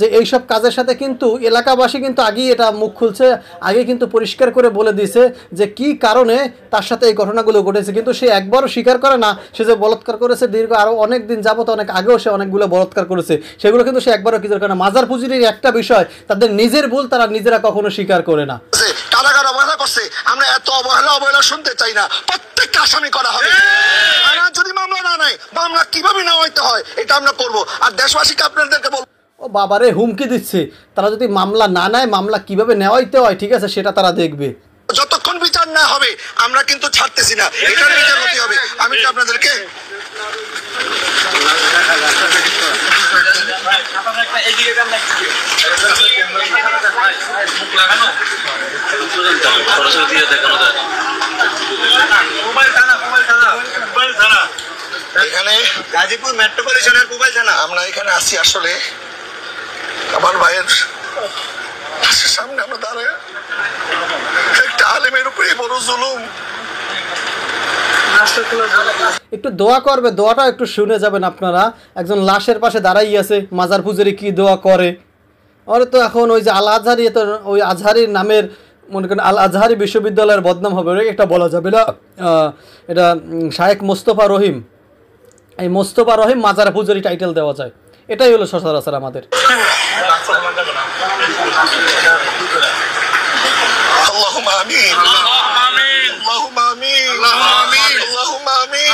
যে এইসব কাজের সাথে কিন্তু এলাকাবাসী কিন্তু আগেই এটা মুখ খুলছে, আগে কিন্তু পরিষ্কার করে বলে দিয়েছে যে কি কারণে তার সাথে এই ঘটনাগুলো ঘটেছে, কিন্তু সে একবারও স্বীকার করে না সে যে বলাৎকার করেছে। দীর্ঘ আরও অনেক দিন যাবত, অনেক আগেও সে অনেকগুলো বলাৎকার করেছে, সেগুলো কিন্তু সে একবারও কিছু করে না। মাজার পুজিরির একটা বিষয়, তাদের নিজের ভুল তারা নিজেরা কখনো স্বীকার করে না। কারা কারা অবহেলা করছে আমরা এত অবহেলা শুনতে চাই না। প্রত্যেকটা আসামি করা হবে। যদি মামলা না নেয়, মামলা কিভাবে নেওয়া হইতে হয় এটা আমরা করবো। আর দেশবাসীকে আপনাদেরকে বলবো, ও বাবারে হুমকি দিচ্ছে, তারা যদি মামলা না নেয় মামলা কিভাবে নেওয়াইতে হয়, ঠিক আছে, সেটা তারা দেখবে। যতক্ষণ বিচার না হবে আমরা কিন্তু ছাড়তেছি না, এটার বিচার হতে হবে। আমি কি আপনাদেরকে এখানে গাজীপুর মেট্রোপলিটনের মোবাইল থানা, আমরা এখানে আসি আসলে আমার ভাইয়ের সামনে আমরা দাঁড়ায় একটা আলেমের উপরে বড় জুলুম। একটু দোয়া করবে, দোয়াটা একটু শুনে যাবেন আপনারা। একজন লাশের পাশে দাঁড়াই আছে, মাজার পুজারি কি দোয়া করে। ওর তো এখন ওই যে আল আজহারি, তো ওই আজহারির নামের মনে করেন আল আজহারি বিশ্ববিদ্যালয়ের বদনাম হবে, এটা বলা যাবে না। এটা শায়েখ মোস্তফা রহিম, এই মোস্তফা রহিম মাজার পুজারি টাইটেল দেওয়া যায়, এটাই হলো সচরাচর আমাদের। আল্লাহুম্মা আমিন, আল্লাহুম্মা আমিন, আল্লাহুম্মা আমিন।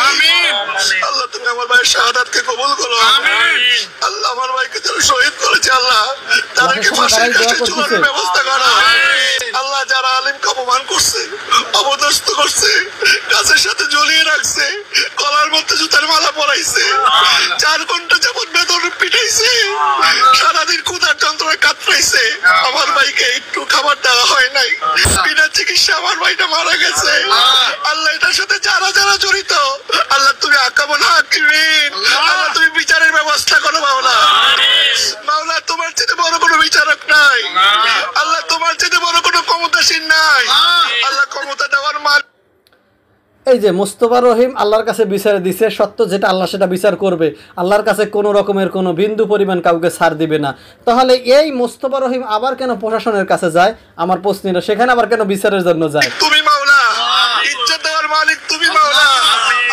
আল্লাহ তুমি আমার ভাইয়ের শাহাদাতকে কবুল করো। আল্লাহ আমার ভাইকে যারা শহীদ করেছে, আল্লাহ তাদেরকে ফাঁসির কাছে ঝুলানোর ব্যবস্থা করো। আল্লাহ যারা আলিমকে অপমান করছে, অপদস্থ করছে, গাছের সাথে ঝুলিয়ে রাখছে, গলার মধ্যে জুতার মালা পরাইছে, 4 ঘন্টা যাবত বেদন পিটাইছে, সারাদিন ক্ষুধার যন্ত্রণায় কাতরাইছে, আমার ভাইকে একটু খাবার দেওয়া হয় নাই, বিনা চিকিৎসা আমার ভাইটা মারা গেছে। আল্লাহ এটার সাথে যারা যারা জড়িত, আল্লাহ তুমি আকামুল হাকিমিন, আল্লাহ তুমি বিচারের ব্যবস্থা করো। মাওলা, মাওলা তোমার চেয়ে বড় কোনো বিচারক নাই, আল্লাহ তোমার চেয়ে বড় কোনো ক্ষমতাসীন নাই, আল্লাহ ক্ষমতা দেওয়ার মাল। এই যে মোস্তফা রহিম আল্লাহর কাছে বিচার দিছে, সত্য যেটা আল্লাহ সেটা বিচার করবে। আল্লাহর কাছে কোনো রকমের কোনো বিন্দু পরিমাণ কাউকে ছাড় দিবে না। তাহলে এই মোস্তফা রহিম আবার কেন প্রশাসনের কাছে যায়? আমার প্রশ্নটা সেখানে আবার কেন বিচারের জন্য যায়? তুমি মাওলা, ইজ্জত দেওয়ার মালিক তুমি মাওলা।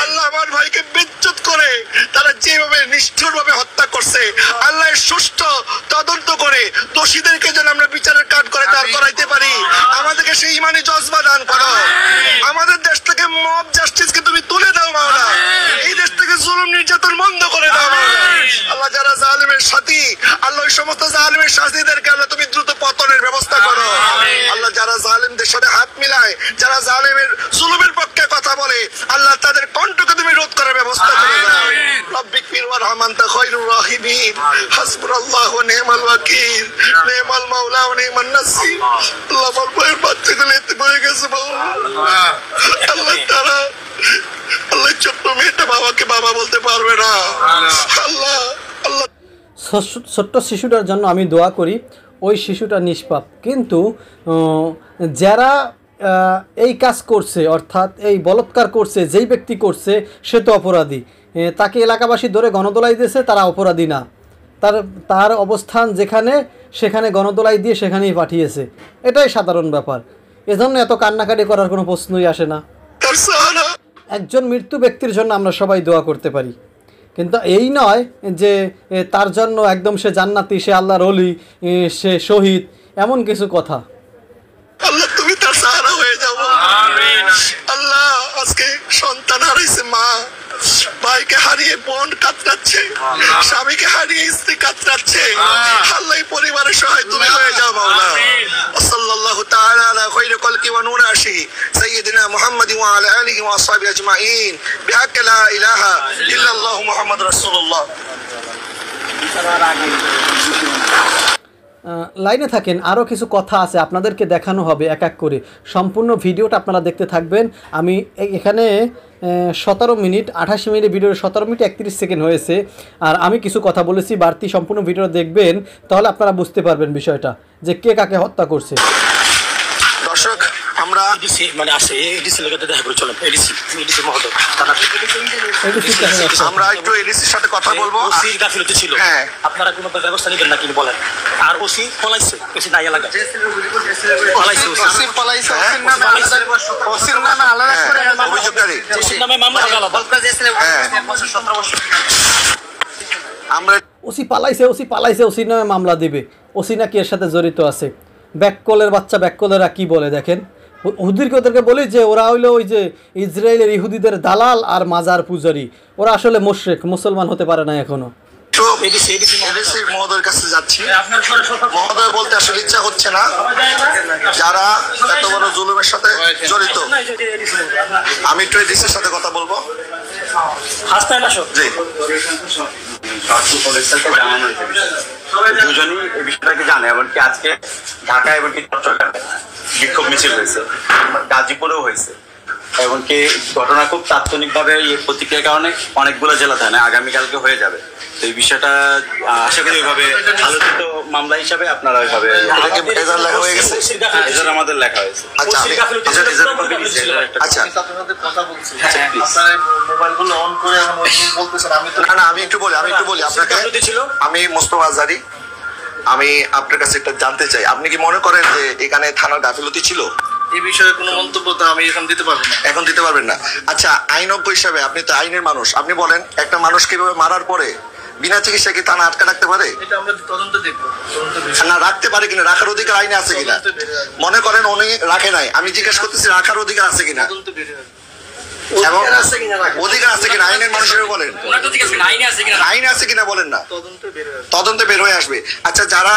আল্লাহ আমার ভাইকে বেজ্জত করে তারা যেভাবে নিষ্ঠুরভাবে হত্যা করছে, আল্লাহ সুষ্ঠু তদন্ত করে দোষীদেরকে যেন আমরা বিচারের কাঠ করে দাঁড় করাইতে পারি। আমাদেরকে সেই ইমানি জজবা দান করো। আমাদের দেশ থেকে মব জাস্টিসকে তুমি তুলে দাও মাওলা। এই দেশ থেকে জুলুম নির্যাতন বন্ধ করে দাও মাওলা। আল্লাহ যারা জালিমের সাথী, আল্লাহ ওই সমস্ত জালিমের সাথীদেরকে আল্লাহ তুমি দ্রুত পতনের ব্যবস্থা করো। আল্লাহ যারা জালিমদের সাথে হাত মিলায়, যারা জালিমের জুলুমের পক্ষে কথা বলে, আল্লাহ তাদের কণ্ঠকে তুমি রোধ করার ব্যবস্থা করে দাও। রব্বিক ফির ওয়ারহাম আনতা খায়রুর রাহিমিন, হাসবুনাল্লাহু ওয়া নি'মাল ওয়াকিল, নি'মাল মাওলা ওয়া নি'মান নাসির। আল্লাহ আমার ভাইয়ের বাচ্চাগুলো এতে হয়ে গেছে বাবা। আল্লাহ তারা, আল্লাহ ছোট্ট মেয়েটা বাবাকে বাবা বলতে পারবে না। আল্লাহ, আল্লাহ ছোট্ট শিশুটার জন্য আমি দোয়া করি, ওই শিশুটা নিষ্পাপ, কিন্তু যারা এই কাজ করছে, অর্থাৎ এই বলাৎকার করছে, যেই ব্যক্তি করছে সে তো অপরাধী। তাকে এলাকাবাসী ধরে গণদোলাই দিয়েছে, তারা অপরাধী না। তার অবস্থান যেখানে, সেখানে গণদোলাই দিয়ে সেখানেই পাঠিয়েছে, এটাই সাধারণ ব্যাপার। এজন্য এত কান্নাকাটি করার কোনো প্রশ্নই আসে না। একজন মৃত্যু ব্যক্তির জন্য আমরা সবাই দোয়া করতে পারি, কিন্তু এই নয় যে তার জন্য একদম সে জান্নাতি, সে আল্লাহর ওলি, সে শহীদ, এমন কিছু কথা। আল্লাহ তুমি তার সাহারা হয়ে যাও। আমিন। আল্লাহ আজকে সন্তান হারিয়েছে মা, ভাইকে হারিয়ে বোন কাতরাচ্ছে, স্বামীকে হারিয়ে স্ত্রী কাতরাচ্ছে। আল্লাহ পরিবারের সহায় তুমি হয়ে যাও মাওলা। সাল্লাল্লাহু তাআলা আলা খায়রি খালকি ওয়া নূর আশিহি সাইয়্যিদিনা মুহাম্মাদিন ওয়া আলা আলিহি ওয়া আসহাবিহি আজমাইন বিহাক্কি লা ইলাহা ইল্লাল্লাহু মুহাম্মাদুর রাসূলুল্লাহ। লাইনে থাকেন, আরও কিছু কথা আছে আপনাদেরকে দেখানো হবে এক এক করে। সম্পূর্ণ ভিডিওটা আপনারা দেখতে থাকবেন। আমি এখানে 17 মিনিট 28 মিনিট ভিডিওর 17 মিনিট 31 সেকেন্ড হয়েছে, আর আমি কিছু কথা বলেছি বাড়তি। সম্পূর্ণ ভিডিও দেখবেন, তাহলে আপনারা বুঝতে পারবেন বিষয়টা যে কে কাকে হত্যা করছে। দর্শক আমরা এডিসি মানে আসে এডিসি লেগে দেখা করে চলেন এডিসি মহোদয় আমরা একটু এডিসির সাথে কথা বলবো। ওসির গাফিলতি ছিল, হ্যাঁ। আপনারা কোনো ব্যবস্থা নেবেন না কিন্তু বলেন। আর ওসি পলাইছে, ওসি নাই এলাকা পলাইছে, ওসি পলাইছে, ওসির নামে আলাদা করে অভিযোগকারী ওসির নামে মামলা হবে আলাদা। আমরা ওসি পালাইছে ওসির নামে মামলা দিবে। ওসি নাকি এর সাথে জড়িত আছে। ব্যাককলের বাচ্চা ব্যাককলেরা কি বলে দেখেন। ওদেরকে বলি যে ওরা হইলো ওই যে ইসরায়েলের ইহুদিদের দালাল আর মাজার পূজারি। ওরা আসলে মুশরিক, মুসলমান হতে পারে না এখনো। এডিসি মহোদয়ের কাছে যাচ্ছি। মহোদয় বলতে আসলে ইচ্ছা হচ্ছে না যারা এত বড় জুলুমের সাথে জড়িত। আমি একটু এডিসির সাথে কথা বলবো। জি, দুজনই এই বিষয়টাকে জানে। এমনকি আজকে ঢাকা এমনকি চট্টগ্রামে বিক্ষোভ মিছিল হয়েছে, গাজীপুরেও হয়েছে। এমনকি ঘটনা খুব তাৎক্ষণিকভাবে প্রতিক্রিয়ার কারণে অনেকগুলো জেলা থানে আগামীকালকে হয়ে যাবে। তো এই বিষয়টা আশা করি ওইভাবে আলোচিত মামলা হিসাবে আপনারা ওইভাবে লেখা হয়ে গেছে। আমাদের লেখা হয়েছে। আচ্ছা, আমি একটু বলি আপনাকে। আমি মোস্তফা আজহারী। আমি আপনার কাছে একটা জানতে চাই, আপনি কি মনে করেন যে এখানে থানার গাফিলতি ছিল? এই বিষয়ে কোনো মন্তব্য তো আমি এখন দিতে পারবো না। এখন দিতে পারবেন না? আচ্ছা, আইনজ্ঞ হিসাবে আপনি তো আইনের মানুষ, আপনি বলেন একটা মানুষ কিভাবে মারার পরে বিনা চিকিৎসায় কি থানা আটকা রাখতে পারে? এটা আমরা তদন্ত দেখবো, না রাখতে পারে কিনা, রাখার অধিকার আইনে আছে কিনা? মনে করেন উনি রাখে নাই, আমি জিজ্ঞেস করতেছি রাখার অধিকার আছে কিনা? অধিকার আছে কিনা আইনের মানুষ হিসেবে বলেন। আইনে আছে কিনা বলেন না, তদন্তে বের হয়ে আসবে। আচ্ছা, যারা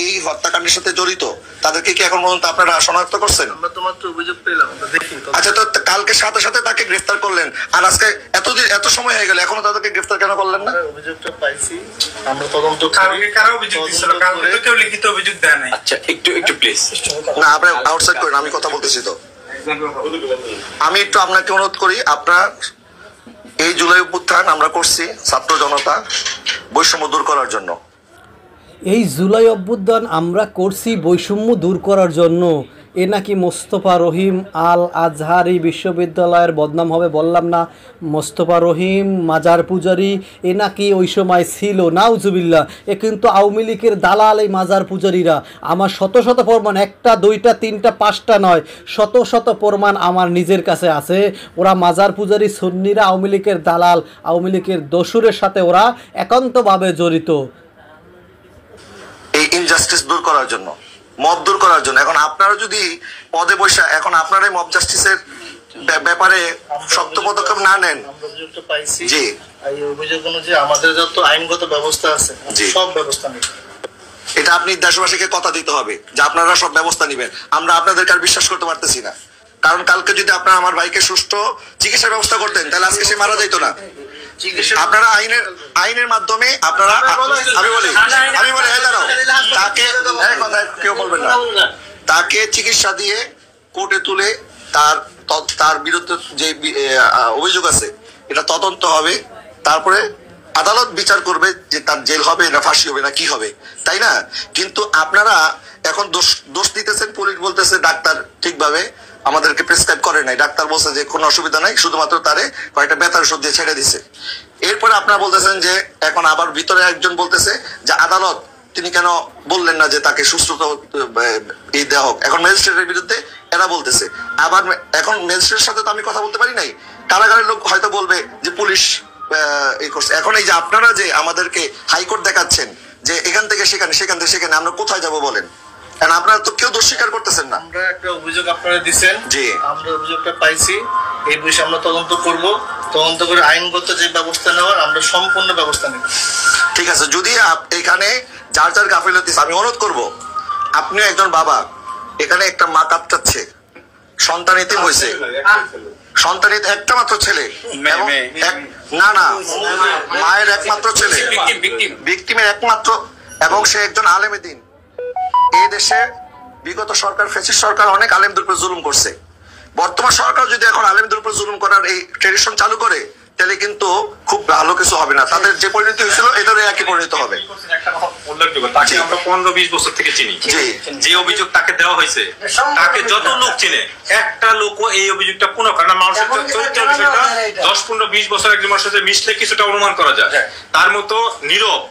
এই হত্যাকাণ্ডের সাথে জড়িত তাদেরকে কি এখন পর্যন্ত আপনারা শনাক্ত করছেন? আমরা তো মাত্র অভিযোগ পেলাম, আমরা দেখি। আচ্ছা, তো কালকে সাথে সাথে তাকে গ্রেফতার করলেন, আর আজকে এত সময় হয়ে গেল এখনো তাদেরকে গ্রেফতার কেন করলেন না? অভিযোগটা পাইছি, আমরা তদন্ত করি। কারা অভিযোগ দিছিল? কালকে তো কেউ লিখিত অভিযোগ দেয় নাই। আচ্ছা, একটু প্লিজ না, আপনি আউটসাইড করেন, আমি কথা বলতেছি তো। আমি একটু আপনাকে অনুরোধ করি, আপনার এই জুলাই অভ্যুত্থান আমরা করছি ছাত্র জনতা বৈষম্য দূর করার জন্য। এই জুলাই অভ্যুত্থান আমরা করছি বৈষম্য দূর করার জন্য। এ নাকি মোস্তফা রহিম আল আজহারি বিশ্ববিদ্যালয়ের বদনাম হবে বললাম না? মোস্তফা রহিম মাজার পূজারি এ নাকি ওই সময় ছিল, নাউজুবিল্লাহ। এ কিন্তু আওয়ামী লীগের দালাল এই মাজার পূজারীরা। আমার শত শত প্রমাণ, একটা দুইটা তিনটা পাঁচটা নয়, শত শত প্রমাণ আমার নিজের কাছে আছে। ওরা মাজার পূজারী সুন্নিরা আওয়ামী লীগের দালাল, আওয়ামী লীগের দস্যুরের সাথে ওরা একান্তভাবে জড়িত। এই ইনজাস্টিস দূর করার জন্য, মব দূর করার জন্য। এখন আপনারা যদি পদে বসে এখন আপনারাই মব জাস্টিসের ব্যাপারে শক্ত পদক্ষেপ না নেন। অভিযোগটা পাইছি, জি, এই অভিযোগ অনুযায়ী আমাদের যত আইনগত ব্যবস্থা আছে সব ব্যবস্থা নেব। এটা আপনি দেশবাসীকে কথা দিতে হবে যে আপনারা সব ব্যবস্থা নেবেন। আমরা আপনাদেরকে আর বিশ্বাস করতে পারতেছি না, কারণ কালকে যদি আপনারা আমার ভাইকে সুষ্ঠু চিকিৎসার ব্যবস্থা করতেন তাহলে আজকে সে মারা যেত না। আপনারা আইনের মাধ্যমে আপনারা, আমি বলি তাকে কেউ বলবেন না, তাকে চিকিৎসা দিয়ে কোর্টে তুলে তার বিরুদ্ধে যে অভিযোগ আছে এটা তদন্ত হবে, তারপরে আদালত বিচার করবে যে তার জেল হবে না ফাঁসি হবে না কি হবে, তাই না? কিন্তু আপনারা এখন দোষ দিতেছেন। পুলিশ বলতেছে ডাক্তার ঠিকভাবে আমাদেরকে প্রেসক্রাইব করে নাই, ডাক্তার বলছে যে কোনো অসুবিধা নাই, শুধুমাত্র তারে কয়েকটা ব্যথার ওষুধ দিয়ে ছেড়ে দিছে। এরপরে আপনারা বলতেছেন যে এখন আবার ভিতরে একজন বলতেছে যে আদালত তিনি কেন বললেন না যে তাকে সুস্থতা দেওয়া হোক। এখন ম্যাজিস্ট্রেটের বিরুদ্ধে এরা বলতেছে। আবার এখন ম্যাজিস্ট্রেটের সাথে তো আমি কথা বলতে পারি নাই, কারাগারের লোক হয়তো বলবে যে পুলিশ এই করছে। এখন এই যে আপনারা যে আমাদেরকে হাইকোর্ট দেখাচ্ছেন যে এখান থেকে সেখানে, সেখান থেকে সেখানে, আমরা কোথায় যাব বলেন? কারণ আপনারা তো কেউ দোষ স্বীকার করতেছেন না। আমরা একটা অভিযোগ আপনারা দিচ্ছেন, জি, আমরা অভিযোগটা পাইছি, এই বিষয়ে আমরা তদন্ত করব, তদন্ত করে আইনগত যে ব্যবস্থা নেওয়ার আমরা সম্পূর্ণ ব্যবস্থা নেব। ঠিক আছে। যদি এখানে যার যার গাফিলতি, আমি অনুরোধ করব, আপনিও একজন বাবা, এখানে একটা মা কাঁদছে, সন্তান এতিম হয়েছে, সন্তানের একটা মাত্র ছেলে, না মায়ের একমাত্র ছেলে, ভিকটিমের একমাত্র, এবং সে একজন আলেমে দ্বীন। এই দেশে বিগত সরকার, ফ্যাসিস্ট সরকার অনেক আলেমদের উপর জুলুম করছে। বর্তমান সরকার যদি এখন আলেমদের উপর জুলুম করার এই ট্রেডিশন চালু করে তাহলে কিন্তু খুব ভালো কিছু হবে না। তাদের যে পরিণতি হয়েছিল এদেরও একই পরিণত হবে। একটা কথা উল্লেখযোগ্য, তাকে আমরা 15-20 বছর থেকে চিনি। যে অভিযোগ তাকে দেওয়া হয়েছে, তাকে যত লোক চিনে, একটা লোকও এই অভিযোগটা পুনঃ করে না। মানুষের চরিত্র বিষয়টা 10-15-20 বছর একজন মানুষের সাথে মিশলে কিছুটা অনুমান করা যায়। তার মতো নীরব,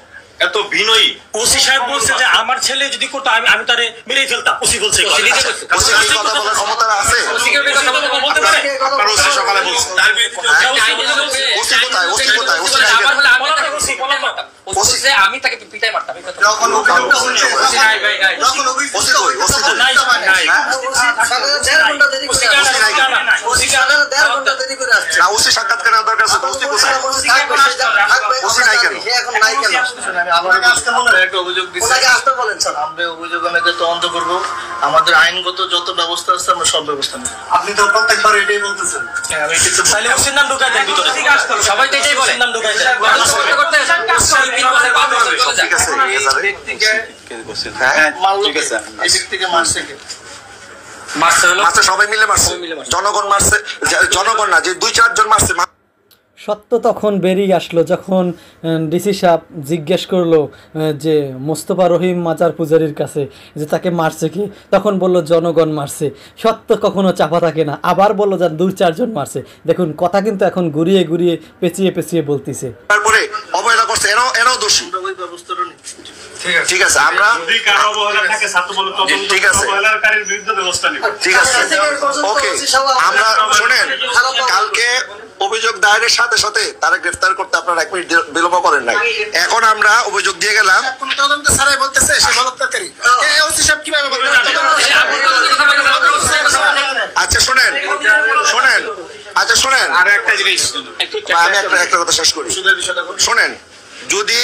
এত বিনয়ী। ওসি সাহেব বলছে যে আমার ছেলে যদি করতো আমি তারে মেরেই ফেলতাম। ওসি বলছে ওসি কি কথা বলার ক্ষমতা আছে? বলতে পারে। আপনার ওসি সকালে বলছে। তার বিরুদ্ধে ওসি কোথায়? ওসি কোথায়? ওসি নাই কেন? ওসি আমি তাকে পিটাই মারতাম। যখন ওসি নাই ভাই নাই। ওসি কই? ওসি কই? নাই নাই না, ওসি সাক্ষাৎ করার দরকার আছে। ওসি কোথায়? ওসি নাই কেন? আমাদের আইনগত যত ব্যবস্থা আছে আমরা সব ব্যবস্থা নেব। আপনি তো প্রত্যেকবার এটাই বলতেছেন। তাহলে ওসির নাম ঢুকাই দেন ভিতরে। সবাই তো এটাই বলে। নাম ঢুকাই দেন। ঠিক আছে, এই ব্যক্তিকে মারছে কে? মারছে সবাই মিলে মারছে। জনগণ মারছে, জনগণ না, যে 2-4 জন মারছে। সত্য তখন বেরিয়ে আসলো যখন ডিসি সাহেব জিজ্ঞেস করলো যে মোস্তফা রহিম মাজার পূজারীর কাছে যে তাকে মারছে কি, তখন বলল জনগণ মারছে। সত্য কখনো চাপা থাকে না। আবার বললো যে 2-4 জন মারছে। দেখুন কথা কিন্তু এখন ঘুরিয়ে ঘুরিয়ে পেঁচিয়ে পেঁচিয়ে বলতেছে। তারপরে অবহেলা করছে, এরাও দোষী। ওই ব্যবস্থাটা নিচ্ছি। ঠিক আছে, আমরা যদি কারো অবহেলা থাকে ছাত্র বলে তদন্ত, ঠিক আছে, অবহেলাকারীর বিরুদ্ধে ব্যবস্থা নিব। ঠিক আছে, ওকে। আমরা শুনেন, কালকে অভিযোগ দায়েরের সাথে সাথে তারা গ্রেফতার করতে আপনারা 1 মিনিট বিলম্ব করেন নাই। এখন আমরা অভিযোগ দিয়ে গেলাম। কোন তদন্ত ছাড়াই বলতেছে সে বলৎকারী। ওসি সাহেব কিভাবে বলতে? আচ্ছা শুনেন, আচ্ছা শুনেন, আর একটা জিনিস আমি একটা কথা শেষ করি। শুনেন, যদি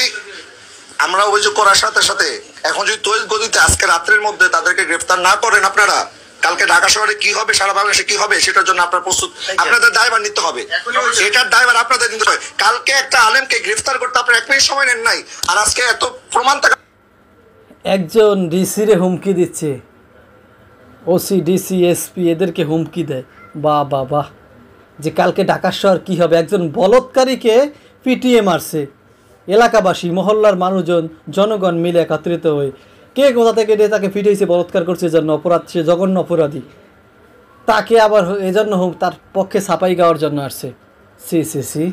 আমরা অভিযোগ করার সাথে সাথে এখন যদি তৈল গতিতে আজকে রাত্রের মধ্যে তাদেরকে গ্রেফতার না করেন আপনারা, কালকে ঢাকা শহরে কি হবে, সারা বাংলাদেশে কি হবে, সেটার জন্য আপনার প্রস্তুত, আপনাদের দায়ভার নিতে হবে। এটার দায়ভার আপনাদের নিতে হবে। কালকে একটা আলেমকে গ্রেফতার করতে আপনার 1 মিনিট সময় নেন নাই, আর আজকে এত প্রমাণ থাকা। একজন ডিসিরে হুমকি দিচ্ছে, ওসি ডিসি এসপি এদেরকে হুমকি দেয়। বাহ বাহ বাহ, যে কালকে ঢাকা শহর কী হবে। একজন বলৎকারীকে পিটিয়ে মারছে এলাকাবাসী, মহল্লার মানুষজন, জনগণ মিলে একত্রিত হয়ে। কে কোথা থেকে তাকে পিটিয়েছে, বলৎকার করছে, জন্য অপরাধ, সে জঘন্য অপরাধী। তাকে আবার এজন্য তার পক্ষে ছাপাই গাওয়ার জন্য আসছে। সি সি সি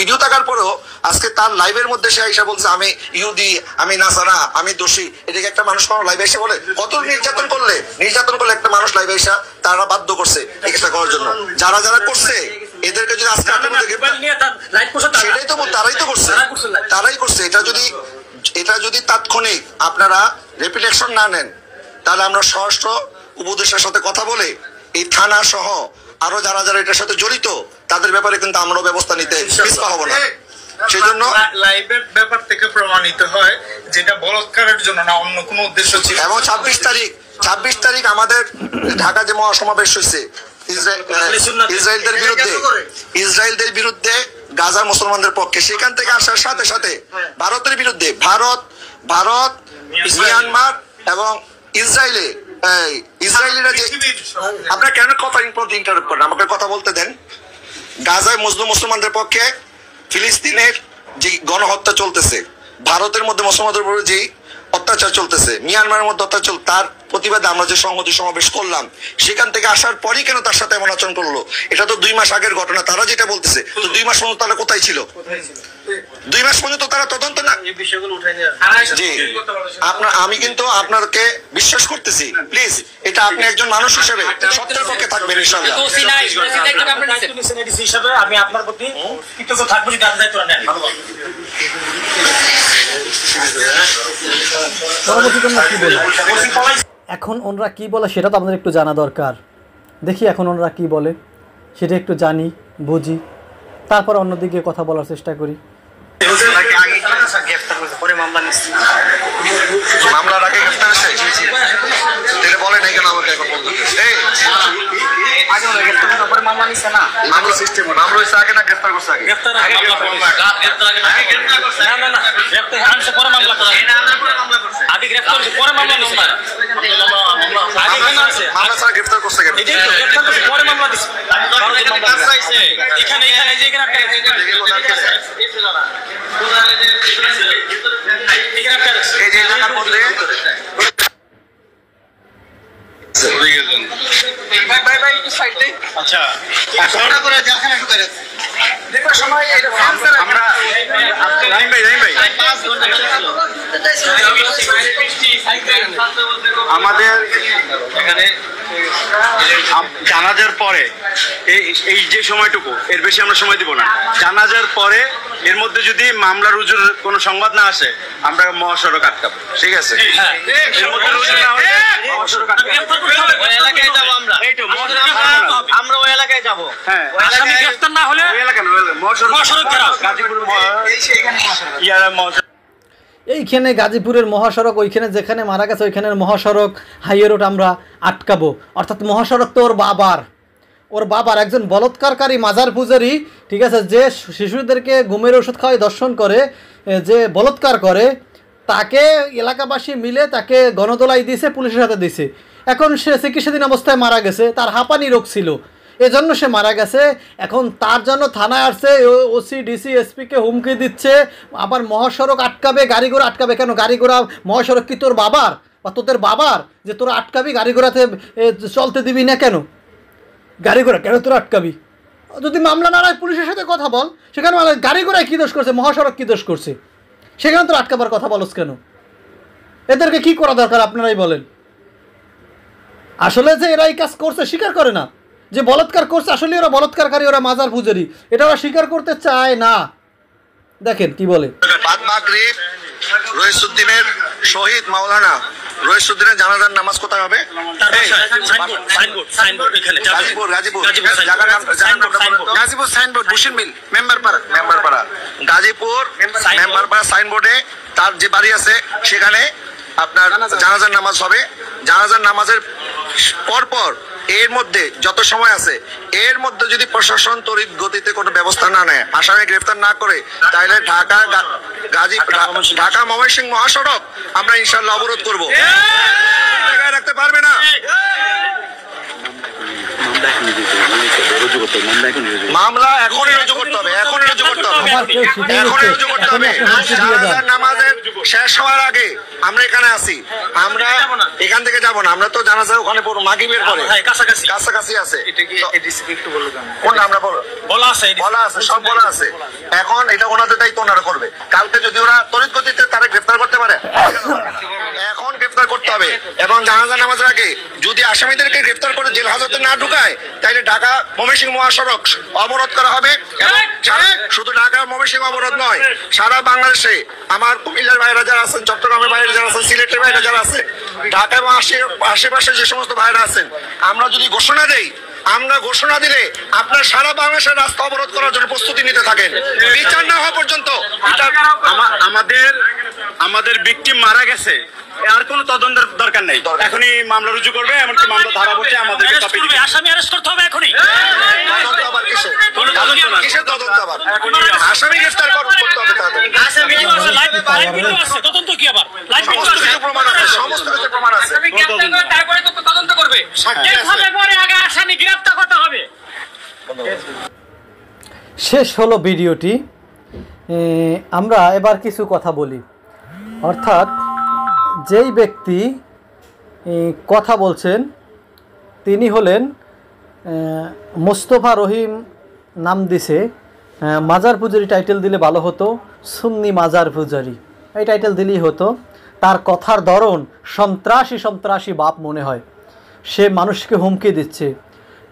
ভিডিও থাকার পরেও আজকে তার লাইভের মধ্যে সে আইসা বলছে আমি ইহুদি, আমি নাসারা, আমি দোষী। এটাকে একটা মানুষ কোনো লাইভে এসে বলে? কত নির্যাতন করলে একটা মানুষ লাইভে এসা তারা বাধ্য করছে এটা করার জন্য। যারা যারা করছে এদেরকে যদি আজকে সেটাই তো তারাই করছে। এটা যদি তাৎক্ষণিক আপনারা রেপিড অ্যাকশন না নেন, তাহলে আমরা স্বরাষ্ট্র উপদেষ্টার সাথে কথা বলে এই থানা সহ আরো যারা যারা এটার সাথে জড়িত তাদের ব্যাপারে কিন্তু আমরাও ব্যবস্থা নিতে পিছপা হব না। সেই জন্য লাইভের ব্যাপার থেকে প্রমাণিত হয় যেটা বলৎকারের জন্য না, অন্য কোনো উদ্দেশ্য ছিল। এবং 26 তারিখ আমাদের ঢাকা যে মহাসমাবেশ হয়েছে ইসরায়েলদের বিরুদ্ধে, গাজার মুসলমানদের পক্ষে, সেখান থেকে আসার সাথে সাথে ভারতের বিরুদ্ধে, ভারত, মিয়ানমার এবং ইসরায়েলিরা যে, আপনারা কেন কথা ইন্টারাপ্ট করেন? আমাকে কথা বলতে দেন। গাজায় মুসলমানদের পক্ষে ফিলিস্তিনের যে গণহত্যা চলতেছে, ভারতের মধ্যে মুসলমানদের উপরে যে অত্যাচার চলতেছে, মিয়ানমারের মধ্যে অত্যাচার, তার প্রতিবাদে আমরা যে সংহতি সমাবেশ করলাম, সেখান থেকে আসার পরই কেন তার সাথে এমন আচরণ করলো? এটা তো 2 মাস আগের ঘটনা। তারা যেটা বলতেছে, তো 2 মাস পর্যন্ত তারা কোথায় ছিল? 2 মাস পর্যন্ত তারা তদন্ত না। জি, আমি কিন্তু আপনাকে বিশ্বাস করতেছি। প্লিজ, এটা আপনি একজন মানুষ হিসেবে সত্যের পক্ষে থাকবেন ইনশাআল্লাহ। আমি আপনার প্রতি কৃতজ্ঞ থাকবো যদি আপনি দায়িত্ব নেন। এখন ওনারা কি বলে সেটা তো আমাদের একটু জানা দরকার। দেখি এখন ওনারা কি বলে সেটা একটু জানি, বুঝি, তারপর অন্যদিকে কথা বলার চেষ্টা করি। মামলার আগে গ্রেফতার হয়েছে? এটা বলে নাই কেন আমাকে এখন বলতে? মামলা সিস্টেম মামলা হয়েছে আগে না গ্রেফতার করছে আগে? আগে আগে গ্রেফতার করছে পরে মামলা দিছে আগে কেন আছে মামলা ছাড়া গ্রেফতার করছে কেন? এটাই তো গ্রেফতার করছে পরে মামলা দিছে এখানে এখানে যে এখানে একটা এই যে এলাকার মধ্যে আচ্ছা আমরা রাহিম ভাই আমাদের এখানে জানাজার পরে এই যে সময়টুকু এর বেশি আমরা সময় দিব না। জানাজার পরে এর মধ্যে যদি মামলা রুজুর কোনো সংবাদ না আসে আমরা মহাসড়ক আটকাবো। ঠিক আছে, এর মধ্যে রুজু না হলে মহাসড়ক আটকাবো। ওই এলাকায় যাব আমরা ওই এলাকায় যাব। হ্যাঁ, আসামি গ্রেফতার না হলে ওই এলাকা মহাসড়ক গাজীপুর এইখানে গাজীপুরের মহাসড়ক, ওইখানে যেখানে মারা গেছে ওইখানের মহাসড়ক হাইওয়ে রোড আমরা আটকাবো। অর্থাৎ মহাসড়ক তো ওর বাবার একজন বলৎকারী মাজার পূজারী, ঠিক আছে, যে শিশুদেরকে ঘুমের ওষুধ খাওয়াই দর্শন করে, যে বলৎকার করে, তাকে এলাকাবাসী মিলে তাকে গণদোলাই দিয়েছে, পুলিশের হাতে দিয়েছে। এখন সে চিকিৎসাধীন অবস্থায় মারা গেছে, তার হাঁপানি রোগ ছিল, এজন্য সে মারা গেছে। এখন তার জন্য থানায় আসছে, ওসি ডিসি এসপিকে হুমকি দিচ্ছে, আবার মহাসড়ক আটকাবে, গাড়ি ঘোড়া আটকাবে। কেন গাড়ি ঘোড়া মহাসড়ক কি তোর বাবার বা তোদের বাবার যে তোরা আটকাবি? গাড়ি ঘোড়াতে চলতে দিবি না কেন? গাড়ি ঘোড়া কেন তোরা আটকাবি? যদি মামলা না হয় পুলিশের সাথে কথা বল। সেখানে গাড়ি ঘোড়ায় কী দোষ করছে, মহাসড়ক কী দোষ করছে? সেখানে তোরা আটকাবার কথা বলস কেন? এদেরকে কি করা দরকার আপনারাই বলেন। আসলে যে এরা এই কাজ করছে স্বীকার করে না, যে বলৎকার করছে আসলে ওরা বলৎকারকারী, ওরা মাজার পূজারী, এটা ওরা স্বীকার করতে চায় না। দেখেন কি বলে। বাদ মাগরিব রইসুদ্দিনের শহীদ মাওলানা রইসুদ্দিনের জানাজার নামাজ কোথায় হবে? গাজীপুর সাইনবোর্ড বুশির মিল মেম্বার পাড়া গাজীপুর মেম্বার পাড়া সাইনবোর্ডে তার যে বাড়ি আছে সেখানে আপনার জানাজার নামাজ হবে। জানাজার নামাজের পরপর এর মধ্যে যত সময় আছে এর মধ্যে যদি প্রশাসন তড়িৎ গতিতে কোনো ব্যবস্থা না নেয়, আসামি গ্রেফতার না করে, তাহলে ঢাকা ময়মনসিংহ মহাসড়ক আমরা ইনশাআল্লাহ অবরোধ করবো। রাখতে পারবে না। মামলা এখনই রুজু করতে হবে, এখনই রুজু করতে হবে, এখনই রুজু করতে হবে। জানাজার নামাজের শেষ হওয়ার আগে আমরা এখানে আছি, আমরা এখান থেকে যাব না, আমরা তো জানাজা ওখানে পড়বো মাগরিবের পরে, কাছাকাছি আছে। কোনটা আমরা বলা আছে, সব বলা আছে। এখন এটা ওনাদের দায়িত্ব, ওনারা করবে। কালকে যদি ওরা তড়িৎ গতিতে তারা গ্রেফতার করতে পারে, এখন গ্রেফতার করতে হবে। এবং জানাজা নামাজের আগে যদি আসামিদেরকে গ্রেফতার করে জেল হাজতে না ঢুকায়, তাহলে ঢাকা ময়মনসিংহ মহাসড়ক অবরোধ করা হবে। এবং শুধু ঢাকা ময়মনসিংহ অবরোধ নয়, সারা বাংলাদেশে আমার কুমিল্লার বাইরে যারা আছেন, চট্টগ্রামের বাইরে যারা আছেন, সিলেটের বাইরে যারা আছে, ঢাকা এবং আশেপাশে যে সমস্ত ভাইরা আছেন, আমরা যদি ঘোষণা দেই, আমরা ঘোষণা দিলে আপনার সারা বাংলাদেশের রাস্তা অবরোধ করার জন্য প্রস্তুতি নিতে থাকেন, বিচার না হওয়া পর্যন্ত। আমাদের ভিকটিম মারা গেছে, আর কোনো তদন্তের দরকার নেই। এখনই মামলা রুজু করবে, এমনকি মামলা ধারা বসে আমাদের আসামি অ্যারেস্ট করতে হবে এখনই। কিসের তদন্ত আবার? আসামি গ্রেফতার করতে হবে তাড়াতাড়ি। তদন্ত কি আবার? সমস্ত কিছু প্রমাণ আছে, সমস্ত কিছু প্রমাণ আছে। তারপরে তো তদন্ত করবে, পরে আগে আসামি গ্রেফতার করতে হবে। শেষ হলো ভিডিওটি। আমরা এবার কিছু কথা বলি। অর্থাৎ যেই ব্যক্তি কথা বলছেন তিনি হলেন মোস্তফা রহিম, নাম দিছে মাজার পূজারি। টাইটেল দিলে ভালো হতো, সুন্নি মাজার পূজারি, এই টাইটেল দিলেই হতো। তার কথার ধরন সন্ত্রাসী বাপ মনে হয়। সে মানুষকে হুমকি দিচ্ছে,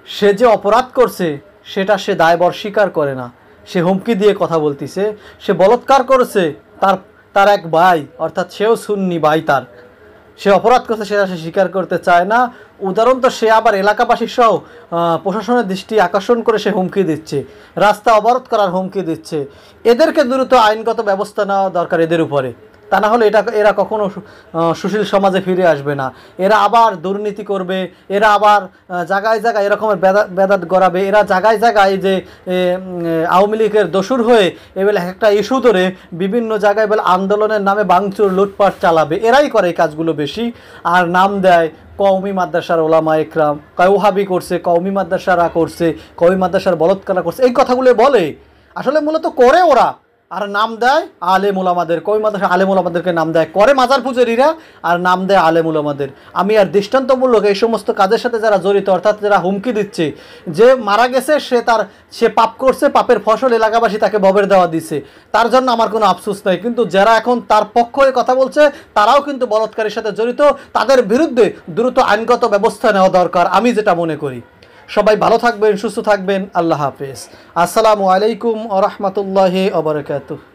সে যে অপরাধ করছে সেটা সে দায়বর স্বীকার করে না, সে হুমকি দিয়ে কথা বলতেছে। সে বলৎকার করেছে তার এক ভাই, অর্থাৎ সেও সুন্নি ভাই, সে অপরাধ করছে সেটা সে স্বীকার করতে চায় না। উদাহরণ তো সে আবার এলাকাবাসী সহ প্রশাসনের দৃষ্টি আকর্ষণ করে সে হুমকি দিচ্ছে, রাস্তা অবরোধ করার হুমকি দিচ্ছে। এদেরকে দ্রুত আইনগত ব্যবস্থা নেওয়া দরকার এদের উপরে। তা না হলে এরা কখনো সুশীল সমাজে ফিরে আসবে না। এরা আবার দুর্নীতি করবে, এরা আবার জায়গায় জায়গায় এরকমের বেদাত গড়াবে, এরা জায়গায় জায়গায় যে আওয়ামী লীগের দোসর হয়ে এবেলা একটা ইস্যু ধরে বিভিন্ন জায়গায় বলে আন্দোলনের নামে ভাঙচুর লুটপাট চালাবে। এরাই করে এই কাজগুলো বেশি। আর নাম দেয় কওমি মাদ্রাসার ওলামা একরাম, ওহাবি করছে, কওমি মাদ্রাসারা করছে, কওমি মাদ্রাসার বলৎকারা করছে, এই কথাগুলো বলে। আসলে মূলত করে ওরা, আর নাম দেয় আলেম ওলামাদের, কওমি মাদ্রাসা আলেম ওলামাদেরকে নাম দেয়, করে মাজার পূজারীরা আর নাম দেয় আলেম ওলামাদের। আমি আর দৃষ্টান্তমূলক এই সমস্ত কাজের সাথে যারা জড়িত, অর্থাৎ যারা হুমকি দিচ্ছে যে মারা গেছে সে পাপ করছে, পাপের ফসল এলাকাবাসী তাকে ববের দেওয়া দিচ্ছে, তার জন্য আমার কোনো আফসোস নাই। কিন্তু যারা এখন তার পক্ষ হয়ে কথা বলছে তারাও কিন্তু বলৎকারের সাথে জড়িত, তাদের বিরুদ্ধে দ্রুত আইনগত ব্যবস্থা নেওয়া দরকার, আমি যেটা মনে করি। সবাই ভালো থাকবেন, সুস্থ থাকবেন। আল্লাহ হাফেজ। আসসালামু আলাইকুম ওয়া রাহমাতুল্লাহি ওয়া বারাকাতুহু।